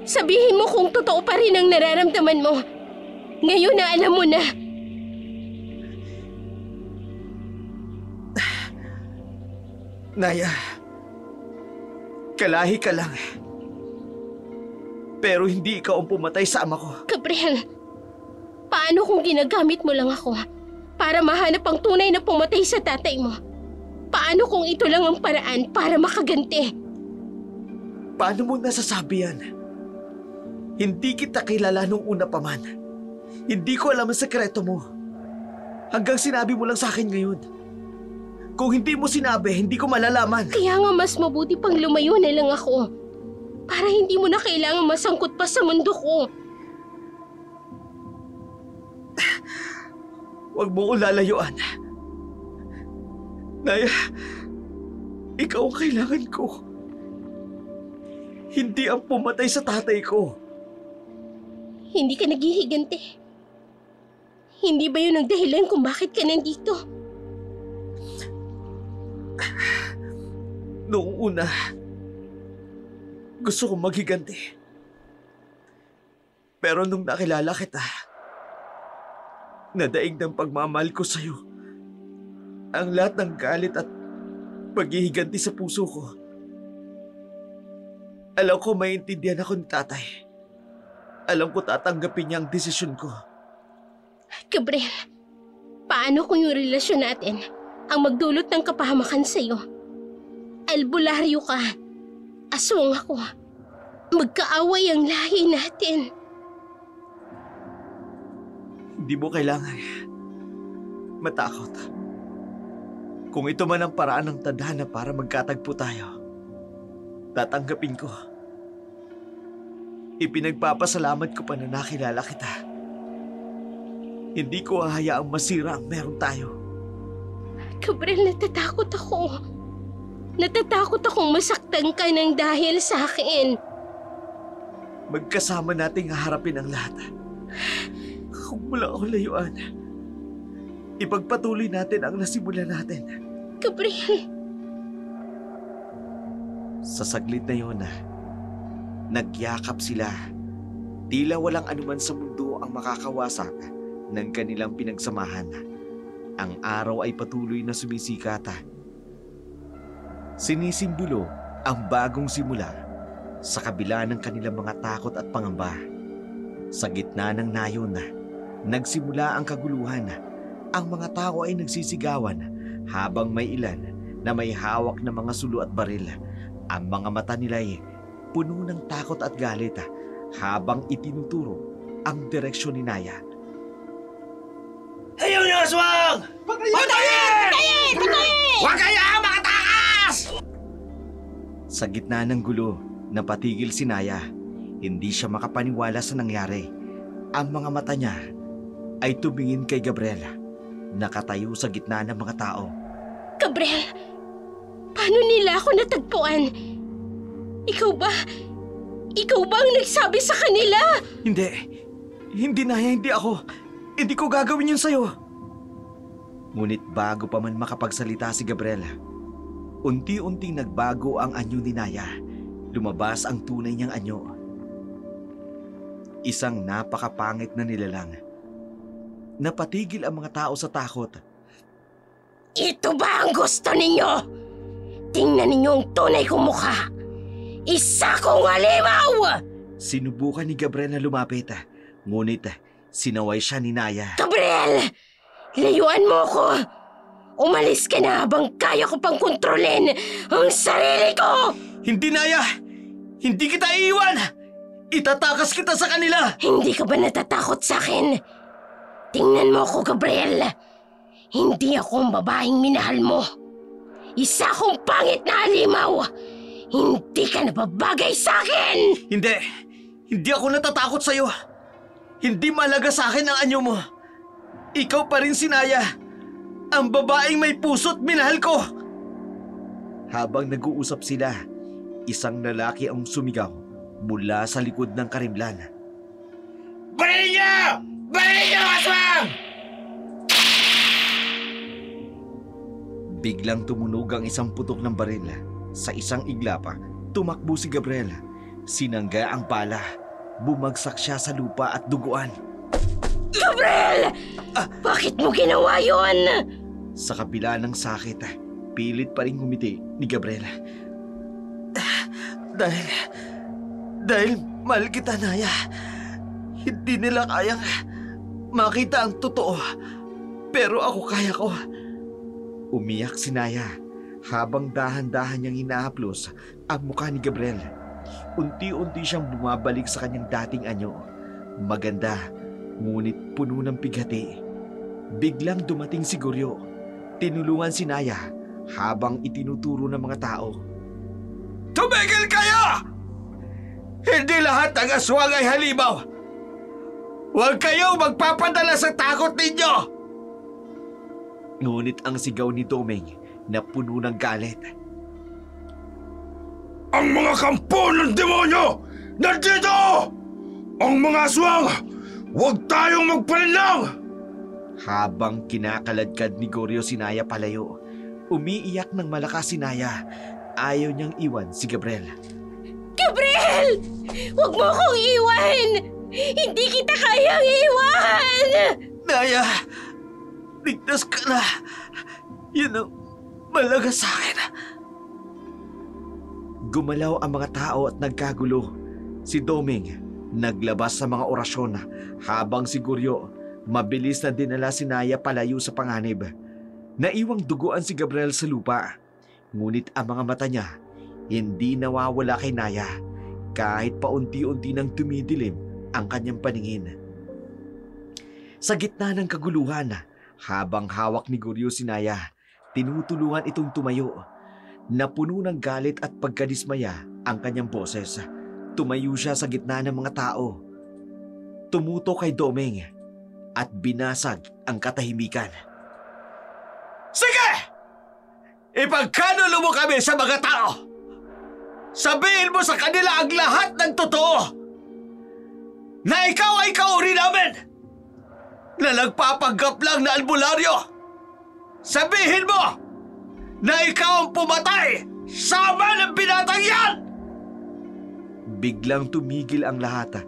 sabihin mo kung totoo pa rin ang nararamdaman mo. Ngayon na alam mo na. Naya, kalahi ka lang. Pero hindi ikaw ang pumatay sa ama ko. Gabriel, Paano kung ginagamit mo lang ako para mahanap ang tunay na pumatay sa tatay mo? Paano kung ito lang ang paraan para makaganti? Paano mo nasasabi yan? Hindi kita kilala nung una pa man. Hindi ko alam ang sekreto mo. Hanggang sinabi mo lang sa akin ngayon. Kung hindi mo sinabi, hindi ko malalaman. Kaya nga mas mabuti pang lumayo na lang ako. Para hindi mo na kailangang masangkot pa sa mundo ko. Huwag mo ko lalayuan. Naya, ikaw ang kailangan ko. Hindi ang pumatay sa tatay ko. Hindi ka naghihiganti. Hindi ba yun ang dahilan kung bakit ka nandito? Noong una, gusto kong maghiganti. Pero nung nakilala kita, nadaig ng pagmamahal ko sa'yo ang lahat ng galit at paghihiganti sa puso ko. Alam ko maintindihan ako ni tatay. Alam ko tatanggapin niya ang desisyon ko. Gabriel, paano kung yung relasyon natin ang magdulot ng kapahamakan sa'yo? Albularyo ka. Aswang ako. Magkaaway ang lahi natin. Hindi mo kailangan matakot. Kung ito man ang paraan ng tadhana para magkatagpo tayo, tatanggapin ko. Ipinagpapasalamat ko pa na nakilala kita. Hindi ko hahayaang masira ang meron tayo. Gabriel, natatakot ako. Natatakot akong masaktan ka ng dahil sa akin. Magkasama nating haharapin ang lahat. Huwag mo lang ako layuan. Ipagpatuloy natin ang nasimulan natin. Gabriel. Sa saglit na yun, nagyakap sila. Tila walang anuman sa mundo ang makakawasak ng kanilang pinagsamahan. Ang araw ay patuloy na sumisikat. Sinisimbolo ang bagong simula sa kabila ng kanilang mga takot at pangamba. Sa gitna ng nayon, nagsimula ang kaguluhan. Ang mga tao ay nagsisigawan habang may ilan na may hawak na mga sulo at baril. Ang mga mata nila ay puno ng takot at galit habang itinuturo ang direksyon ni Naya. Ayaw niyo, aswang! Patayin! Huwag kayo mga takas! Sa gitna ng gulo, napatigil si Naya. Hindi siya makapaniwala sa nangyari. Ang mga mata niya ay tumingin kay Gabriel, nakatayo sa gitna ng mga tao. Gabriel, paano nila ako natagpuan? Ikaw ba? Ikaw ba ang nagsabi sa kanila? Hindi Naya, hindi ako. Hindi ko gagawin yun sa'yo. Ngunit bago pa man makapagsalita si Gabriel, unti-unting nagbago ang anyo ni Naya. Lumabas ang tunay niyang anyo. Isang napakapangit na nilalang. Napatigil ang mga tao sa takot. Ito ba ang gusto ninyo? Tingnan ninyo ang tunay kong mukha. Isa kong halimaw! Sinubukan ni Gabriel na lumapit, ngunit sinaway siya ni Naya. Gabriel! Layuan mo ko! Umalis ka na habang kaya ko pang kontrolin ang sarili ko! Hindi, Naya! Hindi kita iiwan! Itatakas kita sa kanila! Hindi ka ba natatakot sa akin? Tingnan mo ako, Gabriel. Hindi ako ang babaeng minahal mo. Isa akong pangit na halimaw. Hindi ka nababagay sa akin! Hindi! Hindi ako natatakot sa'yo. Hindi malaga sa akin ang anyo mo. Ikaw pa rin si Naya. Ang babaeng may puso't minahal ko. Habang nag-uusap sila, isang lalaki ang sumigaw mula sa likod ng karimlan. Barilin niyo! Barilin niyo, aswang! Biglang tumunog ang isang putok ng baril. Sa isang iglapa, tumakbo si Gabriel. Sinangga ang pala. Bumagsak siya sa lupa at duguan. Gabriel! Bakit mo ginawa yun? Sa kabila ng sakit, pilit pa rin ngumiti ni Gabriel. Dahil mahal kita, Naya. Hindi nila kayang makita ang totoo. Pero ako kaya ko. Umiyak si Naya habang dahan-dahan niyang hinahaplos ang mukha ni Gabriel. Unti-unti siyang bumabalik sa kanyang dating anyo. Maganda, ngunit puno ng pighati. Biglang dumating si Goryo. Tinulungan si Naya habang itinuturo ng mga tao. Tumigil kayo! Hindi lahat ng aswang ay halimaw. Huwag kayong magpapadala sa takot ninyo! Ngunit ang sigaw ni Domeng na puno ng galit. Ang mga kampo ng demonyo! Nandito! Ang mga aswang! Huwag tayong magpalinlang! Habang kinakaladkad ni Goryo si Naya palayo, umiiyak ng malakas si Naya. Ayaw niyang iwan si Gabriel. Gabriel! Huwag mo akong iwan! Hindi kita kayang iwan! Naya, ligtas ka na. Yun ang malaga sa akin. Gumalaw ang mga tao at nagkagulo. Si Domeng naglabas sa mga orasyon habang si Goryo mabilis na dinala si Naya palayo sa panganib. Naiwang duguan si Gabriel sa lupa. Ngunit ang mga mata niya hindi nawawala kay Naya kahit paunti-unti nang tumidilim ang kanyang paningin. Sa gitna ng kaguluhan, habang hawak ni Goryo si Naya, tinutulungan itong tumayo. Napuno ng galit at pagkadismaya ang kanyang boses. Tumayo siya sa gitna ng mga tao. Tumuto kay Domeng at binasag ang katahimikan. Sige! Ipagkanulo mo kami sa mga tao! Sabihin mo sa kanila ang lahat ng totoo! Na ikaw ay kauri namin! Na nagpapanggap lang na albularyo! Sabihin mo na ikaw ang pumatay sa ama ng binatang yan! Biglang tumigil ang lahat.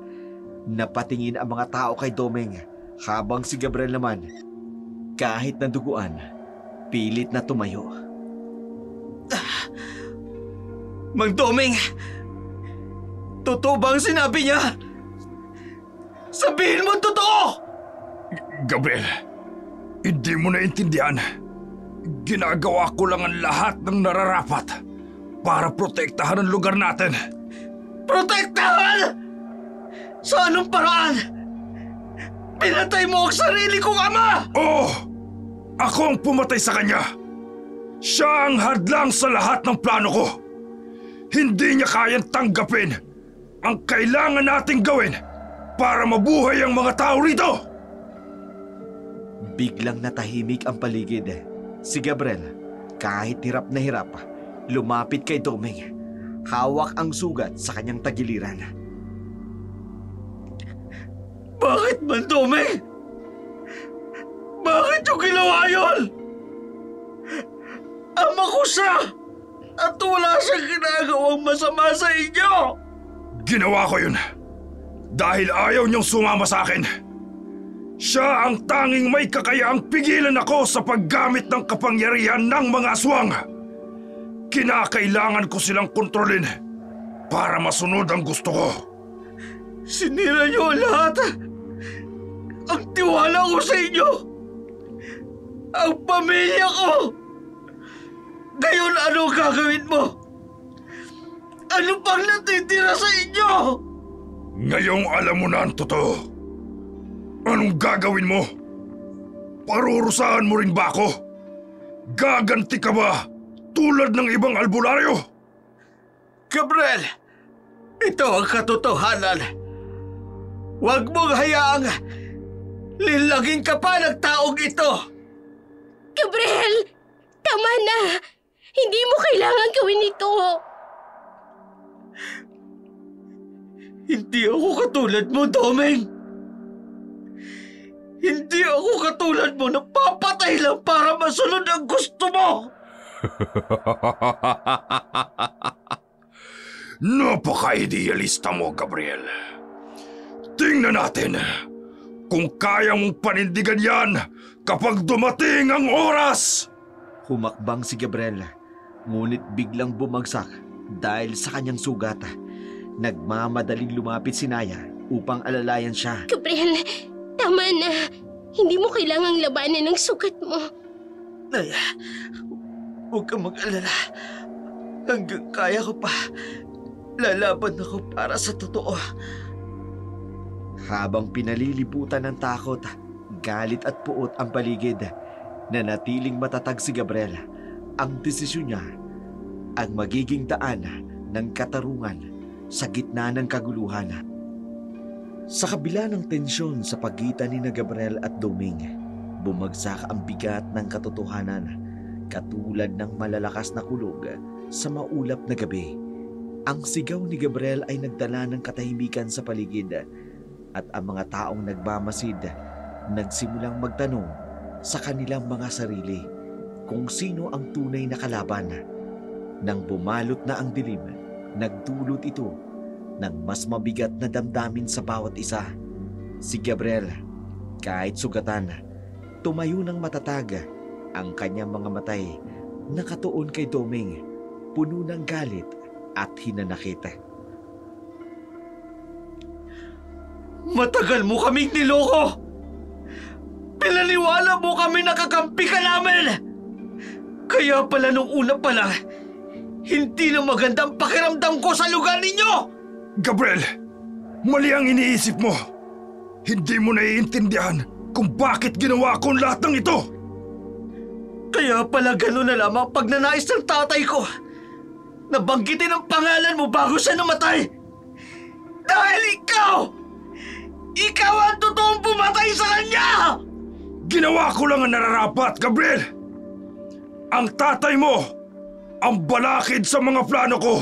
Napatingin ang mga tao kay Domeng habang si Gabriel naman, kahit naduguan, pilit na tumayo. Mang Domeng, totoo bang sinabi niya? Sabihin mo ang totoo! Gabriel, hindi mo naintindihan. Ginagawa ko lang ang lahat ng nararapat para protektahan ang lugar natin. Protektahan! Sa anong paraan? Pinatay mo ang sarili kong ama! Oo! Ako ang pumatay sa kanya. Siya ang hadlang sa lahat ng plano ko. Hindi niya kayang tanggapin ang kailangan nating gawin para mabuhay ang mga tao rito. Biglang natahimik ang paligid. Si Gabriel, kahit hirap na hirap, lumapit kay Domeng. Hawak ang sugat sa kanyang tagiliran. Bakit man, Domeng? Bakit yung ginawa yun? Ama ko siya! At wala siyang ginagawang masama sa inyo! Ginawa ko yun dahil ayaw niyong sumama sa akin. Siya ang tanging may kakayaang pigilan ako sa paggamit ng kapangyarihan ng mga aswang. Kinakailangan ko silang kontrolin para masunod ang gusto ko. Sinira niyo ang lahat! Ang tiwala ko sa inyo! Ang pamilya ko! Ngayon ano ang gagawin mo? Ano pang natitira sa inyo? Ngayong alam mo na ang totoo. Anong gagawin mo? Parurusahan mo rin ba ako? Gaganti ka ba tulad ng ibang albularyo? Gabriel, ito ang katotohanan. Huwag mong hayaang lilagin ka pa ng taong ito. Gabriel! Tama na! Hindi mo kailangan gawin ito! Hindi ako katulad mo, Domeng. Hindi ako katulad mo na papatay lang para masunod ang gusto mo. Napaka-idealista mo, Gabriel. Tingnan natin kung kaya mong panindigan yan kapag dumating ang oras! Humakbang si Gabriel, ngunit biglang bumagsak dahil sa kanyang sugat. Nagmamadaling lumapit si Naya upang alalayan siya. Gabriel, tama na. Hindi mo kailangang labanan ang sugat mo. Naya, huwag kang mag-alala. Hanggang kaya ko pa, lalaban ako para sa totoo. Habang pinalilibutan ng takot, galit at puot ang paligid, nanatiling matatag si Gabriel. Ang desisyon niya ang magiging daan ng katarungan sa gitna ng kaguluhan. Sa kabila ng tensyon sa pagitan ni Gabriel at Doming, bumagsak ang bigat ng katotohanan katulad ng malalakas na kulog sa maulap na gabi. Ang sigaw ni Gabriel ay nagdala ng katahimikan sa paligid at ang mga taong nagbamasid nagsimulang magtanong sa kanilang mga sarili kung sino ang tunay na kalaban. Nang bumalot na ang dilim, nagdulot ito ng mas mabigat na damdamin sa bawat isa. Si Gabriel, kahit sugatan, tumayo ng matatag. Ang kanyang mga matay nakatuon kay Doming, puno ng galit at hinanakit. Matagal mo kaming niloko! Pinaniwala mo kami na kakampi ka namin! Kaya pala nung una pa lang, hindi na magandang pakiramdam ko sa lugar ninyo! Gabriel, mali ang iniisip mo. Hindi mo naiintindihan kung bakit ginawa ko ang lahat ng ito. Kaya pala gano'n na lamang pag nanais ng tatay ko. Nabanggitin ang pangalan mo bago siya namatay. Dahil ikaw ang totoong pumatay sa kanya! Ginawa ko lang ang nararapat, Gabriel. Ang tatay mo, ang balakid sa mga plano ko.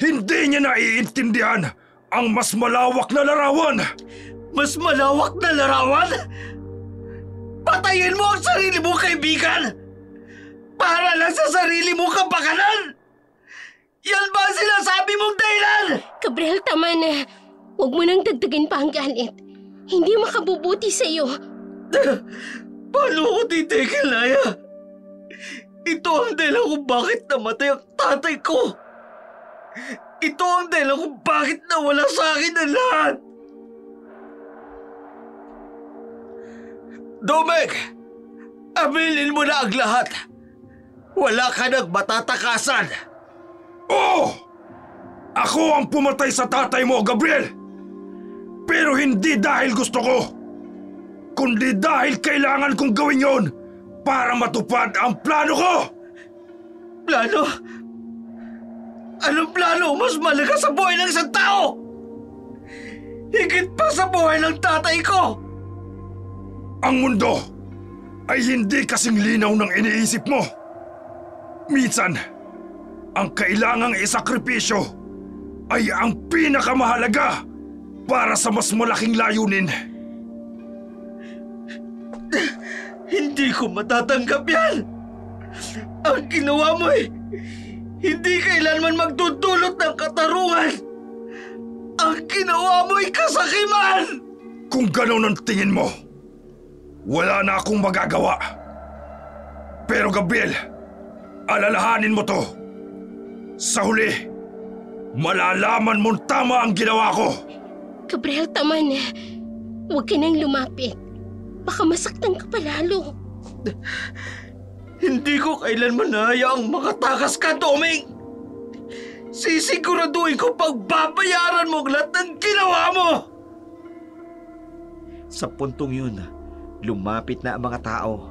Hindi niya naiintindihan ang mas malawak na larawan. Mas malawak na larawan? Patayin mo ang sarili mong kaibigan! Para lang sa sarili mong kapakanan! Yan ba ang sinasabi mong dahilan? Gabriel, tama na. Huwag mo nang dagdagan pa ang galit. Hindi makabubuti sa iyo. Paano ko titigil, Naya? Ito ang dahilan kung bakit namatay ang tatay ko. Ito ang dahilan kung bakit nawala sa akin ang lahat. Domeng! Aminin mo na ang lahat. Wala ka nang matatakasan. Oo! Ako ang pumatay sa tatay mo, Gabriel! Pero hindi dahil gusto ko, kundi dahil kailangan kong gawin yon para matupad ang plano ko! Plano? Anong plano mas malaga sa buhay ng isang tao? Higit pa sa buhay ng tatay ko! Ang mundo ay hindi kasing linaw ng iniisip mo. Minsan, ang kailangang isakripisyo ay ang pinakamahalaga para sa mas malaking layunin. Hindi ko matatanggap yan! Ang ginawa mo hindi kailanman magdudulot ng katarungan! Ang ginawa mo'y kasakiman! Kung gano'n ang tingin mo, wala na akong magagawa. Pero Gabriel, alalahanin mo to. Sa huli, malalaman mong tama ang ginawa ko. Gabriel, tama na. Huwag ka nang lumapit. Baka masaktan ka pa lalo. Hindi ko kailanman hayaang makatakas ka, Doming! Sisiguraduhin ko pagbabayaran mo ang lahat ng ginawa mo! Sa puntong yun, lumapit na ang mga tao.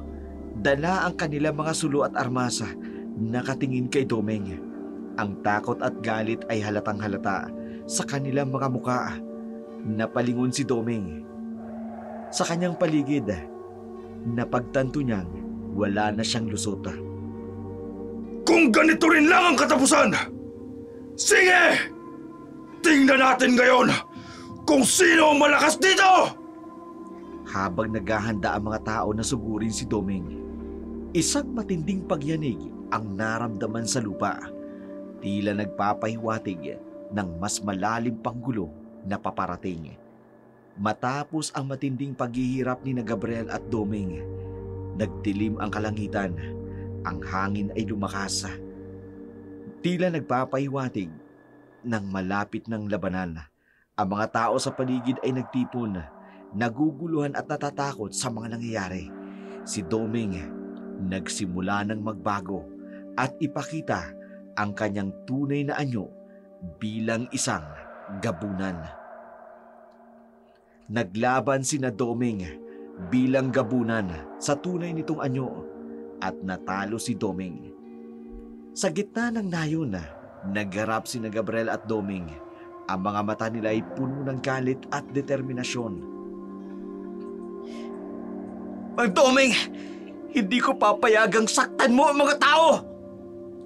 Dala ang kanilang mga sulo at armasa. Nakatingin kay Domeng. Ang takot at galit ay halatang halata sa kanilang mga muka. Napalingon si Domeng. Sa kanyang paligid, napagtanto niyang wala na siyang lusot. Kung ganito rin lang ang katapusan, sige! Tingnan natin ngayon kung sino ang malakas dito! Habang naghahanda ang mga tao na sugurin si Domeng, isang matinding pagyanig ang naramdaman sa lupa. Tila nagpapahiwatig ng mas malalim pang gulo na paparating. Matapos ang matinding paghihirap ni Gabriel at Domeng, nagdilim ang kalangitan. Ang hangin ay lumakas. Tila nagpapahiwatig ng malapit ng labanan. Ang mga tao sa paligid ay nagtipon. naguguluhan at natatakot sa mga nangyayari. Si Doming nagsimula ng magbago at ipakita ang kanyang tunay na anyo bilang isang gabunan. Naglaban sina Doming bilang gabunan sa tunay nitong anyo at natalo si Doming. Sa gitna ng nayon, nagharap sina Gabriel at Doming. Ang mga mata nila ay puno ng galit at determinasyon. Mang Doming, hindi ko papayagang saktan mo ang mga tao!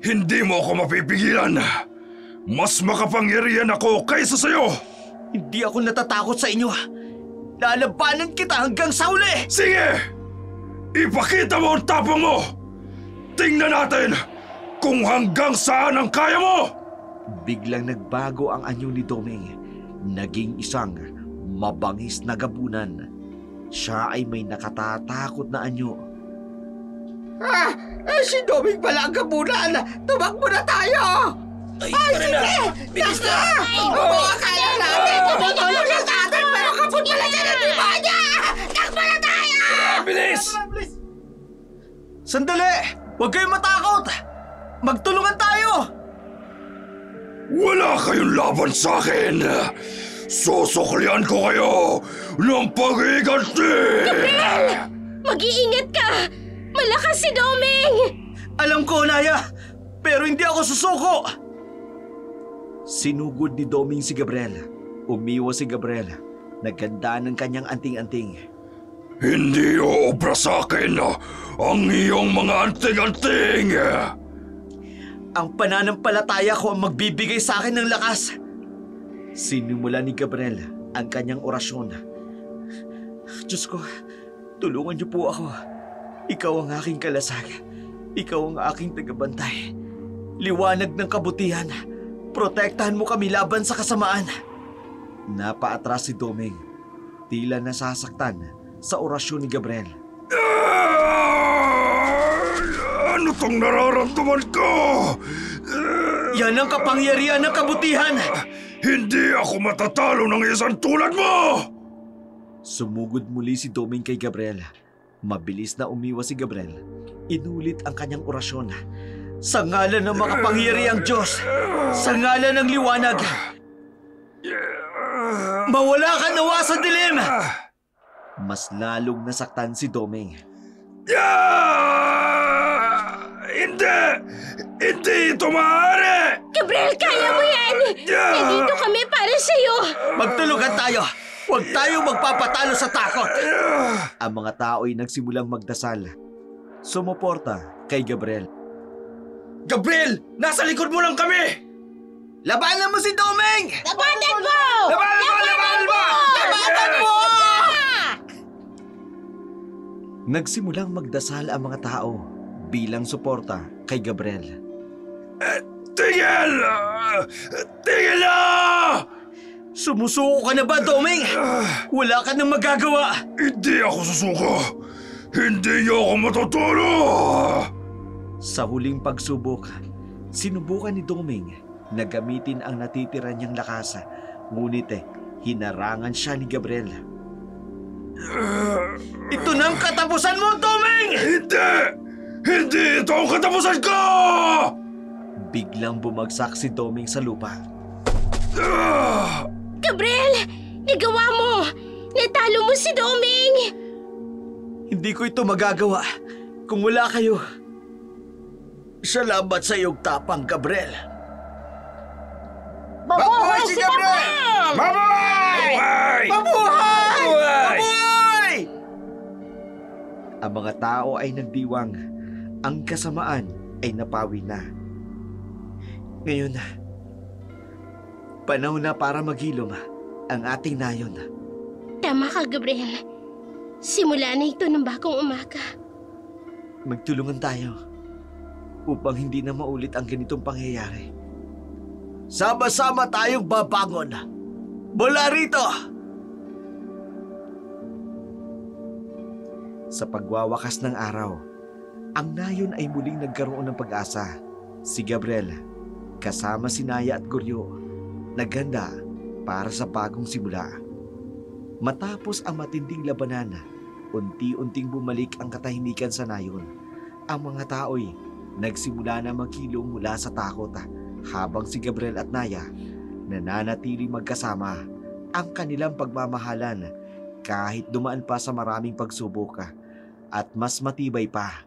Hindi mo ako mapipigilan! Mas makapangyarihan ako kaysa sa'yo! Hindi ako natatakot sa inyo. Lalabanan kita hanggang sa huli! Sige! Ipakita mo ang tapang mo! Tingnan natin kung hanggang saan ang kaya mo! Biglang nagbago ang anyo ni Doming. Naging isang mabangis na gabunan. Siya ay may nakatatakot na anyo. Si Doming pala ang gabunan! Tumakbo na tayo! Ay sige! Bilis na! Oo, akala natin! Tumutulong na sa atin! Pero kapun pala siya ng demonyo! Takbo na tayo! Bilis! Sandali! Huwag kayong matakot! Magtulungan tayo! Wala kayong laban sa akin! Susuklian ko kayo ng pag-iganti! Mag-iingat ka! Malakas si Doming! Alam ko, Naya! Pero hindi ako susuko! Sinugod ni Doming si Gabriel. Umiwas si Gabriel. Naganda ng kanyang anting-anting. Hindi uobra sa akin ang iyong mga anting-anting! Ang pananampalataya ko ang magbibigay sa akin ng lakas. Sinimula ni Gabriel ang kanyang orasyon. Diyos ko, tulungan niyo po ako. Ikaw ang aking kalasag. Ikaw ang aking tagabantay. Liwanag ng kabutihan. Protektahan mo kami laban sa kasamaan. Napaatras si Doming. Tila nasasaktan sa orasyon ni Gabriel. Ano tong nararamdaman ko? Yan ang kapangyarihan ng kabutihan! Hindi ako matatalo ng isang tulad mo! Sumugod muli si Doming kay Gabriel. Mabilis na umiwas si Gabriel. Inulit ang kanyang orasyon. Sa ngalan ng makapangyarihang Diyos, sa ngalan ng liwanag, mawala ka nawa sa dilim! Mas lalong nasaktan si Doming. Hindi! Hindi ito maaari! Gabriel, kaya mo yan! Nandito kami para sa'yo! Magtulungan tayo! Huwag tayong magpapatalo sa takot! Ang mga tao ay nagsimulang magdasal. Sumuporta kay Gabriel. Gabriel! Nasa likod mo lang kami! Labanan mo si Doming! Labanan mo! Labanan mo! Labanan mo! Labanan mo! Nagsimulang magdasal ang mga tao bilang suporta kay Gabriel. Tigil! Tigil na! Sumusuko ka na ba, Doming? Wala ka nang magagawa! Hindi ako susuko! Hindi niyo ako matutulo! Sa huling pagsubok, sinubukan ni Doming na gamitin ang natitira niyang lakas. Ngunit hinarangan siya ni Gabriel. Ito na ang katapusan mo, Doming! Hindi! Hindi ito ang katapusan ko! Biglang bumagsak si Doming sa lupa. Gabriel! Nagawa mo! Natalo mo si Doming! Hindi ko ito magagawa kung wala kayo. Salamat sa iyong tapang, Gabriel. Mabuhay si Gabriel! Mabuhay! Mabuhay! Mabuhay! Ang mga tao ay nagdiwang. Ang kasamaan ay napawi na. Ngayon, panahon na para maghilom ang ating nayon. Tama ka, Gabriel. Simula na ito ng bagong umaga. Magtulungan tayo upang hindi na maulit ang ganitong pangyayari. Sama-sama tayong babangon. Mula rito! Sa pagwawakas ng araw, ang nayon ay muling nagkaroon ng pag-asa. Si Gabriel, kasama si Naya at Goryo, naghanda para sa bagong simula. Matapos ang matinding labanan, unti-unting bumalik ang katahimikan sa nayon. Ang mga tao'y nagsimula na maghilom mula sa takot habang si Gabriel at Naya nananatili magkasama. Ang kanilang pagmamahalan kahit dumaan pa sa maraming pagsubok at mas matibay pa.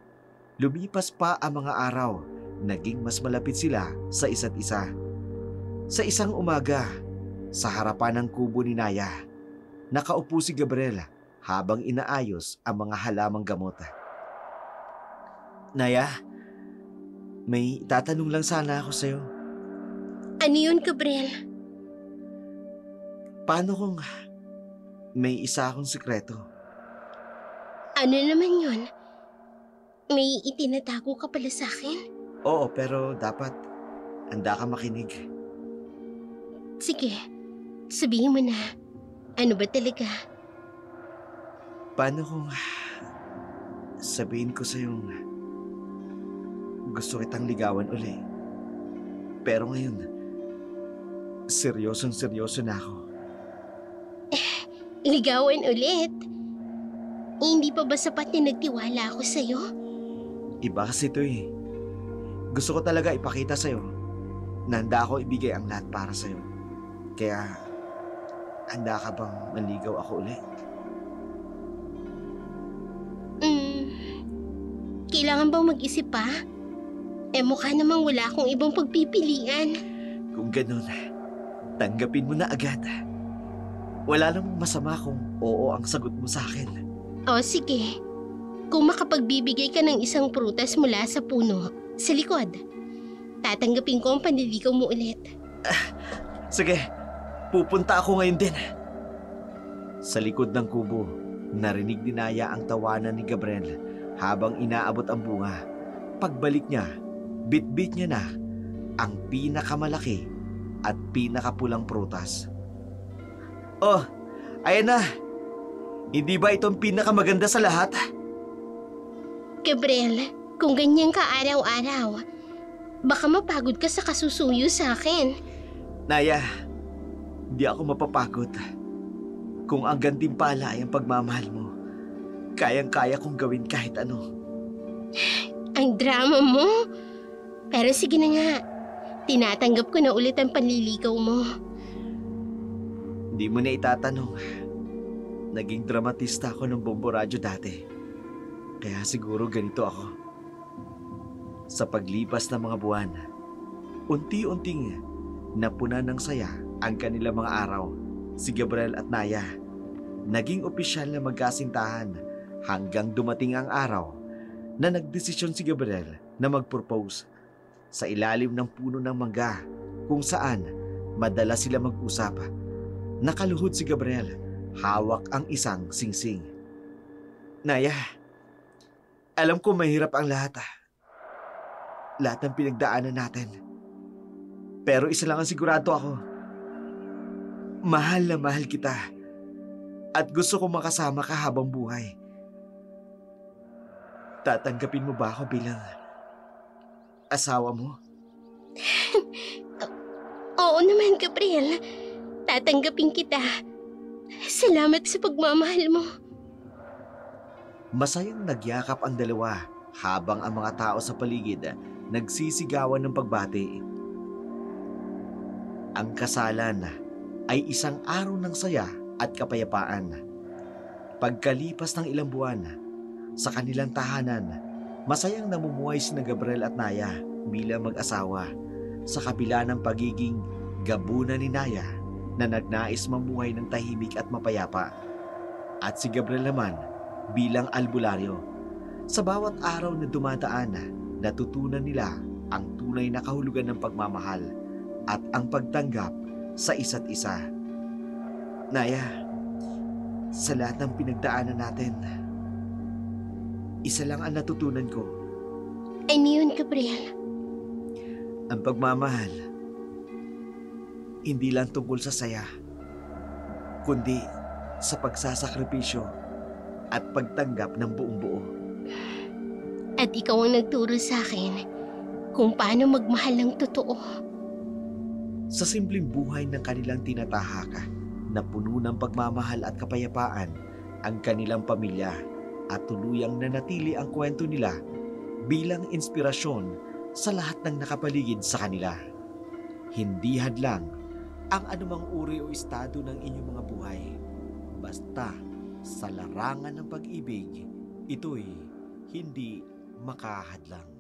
Lumipas pa ang mga araw, naging mas malapit sila sa isa't isa. Sa isang umaga, sa harapan ng kubo ni Naya, nakaupo si Gabriel habang inaayos ang mga halamang gamot. Naya, may tatanong lang sana ako sa'yo. Ano yun, Gabriel? Paano kung may isa akong sikreto? Ano naman yun? May itinatago ka pala sa akin? Oo, pero dapat handa ka makinig. Sige, sabihin mo na. Ano ba talaga? Paano kung sabihin ko sa'yong gusto kitang ligawan uli? Pero ngayon, seryosong-seryoso na ako. Ligawan ulit? Hindi pa ba sapat na nagtiwala ako sa'yo? Iba kasi ito eh. Gusto ko talaga ipakita sa'yo na handa ako ibigay ang lahat para sa'yo. Kaya, handa ka bang manligaw ako ulit? Kailangan bang mag-isip pa? Mukha namang wala akong ibang pagpipilian. Kung ganun, tanggapin mo na agad. Wala namang masama kung oo ang sagot mo sa akin. O sige, kung makapagbibigay ka ng isang prutas mula sa puno, sa likod, tatanggapin ko ang panliligaw mo ulit. Sige, pupunta ako ngayon din. Sa likod ng kubo, narinig ni Naya ang tawanan ni Gabriel habang inaabot ang bunga. Pagbalik niya, bitbit niya na ang pinakamalaki at pinakapulang prutas. Oh, ayan na! Hindi ba itong pinakamaganda sa lahat? Gabriel, kung ganyan ka araw-araw, baka mapagod ka sa kasusuyo sa akin. Naya, hindi ako mapapagod. Kung ang gantimpala ay ang pagmamahal mo, kayang-kaya kong gawin kahit ano. Ang drama mo. Pero sige na nga, tinatanggap ko na ulit ang panliligaw mo. Hindi mo na itatanong. Naging dramatista ako ng Bombo Radyo dati. Kaya siguro ganito ako. Sa paglipas ng mga buwan, unti-unting napuna ng saya ang kanilang mga araw. Si Gabriel at Naya naging opisyal na magkasintahan hanggang dumating ang araw na nagdesisyon si Gabriel na mag-propose sa ilalim ng puno ng mangga kung saan madalas sila mag-usap. Nakaluhod si Gabriel, hawak ang isang singsing. Naya, alam ko mahirap ang lahat. Lahat ng pinagdaanan natin. Pero isa lang ang sigurado ako. Mahal na mahal kita. At gusto kong makasama ka habang buhay. Tatanggapin mo ba ako bilang asawa mo? Oo naman, Gabriel. Tatanggapin kita. Salamat sa pagmamahal mo. Masayang nagyakap ang dalawa habang ang mga tao sa paligid nagsisigawan ng pagbati. Ang kasalan ay isang araw ng saya at kapayapaan. Pagkalipas ng ilang buwan, sa kanilang tahanan, masayang namumuhay sina Gabriel at Naya bilang mag-asawa sa kabila ng pagiging gabunan ni Naya na nagnais mamuhay ng tahimik at mapayapa. At si Gabriel naman bilang albularyo. Sa bawat araw na dumadaan, natutunan nila ang tunay na kahulugan ng pagmamahal at ang pagtanggap sa isa't isa. Naya, sa lahat ng pinagdaanan natin, isa lang ang natutunan ko. Ano yun, Gabriel? Ang pagmamahal, hindi lang tungkol sa saya, kundi sa pagsasakripisyo at pagtanggap ng buong buo. At ikaw ang nagturo sa akin kung paano magmahal ng totoo. Sa simpleng buhay ng kanilang tinatahaka, na puno ng pagmamahal at kapayapaan ang kanilang pamilya at tuluyang nanatili ang kwento nila bilang inspirasyon sa lahat ng nakapaligid sa kanila. Hindi hadlang ang anumang uri o estado ng inyong mga buhay. Basta sa larangan ng pag-ibig, ito'y hindi makahadlang.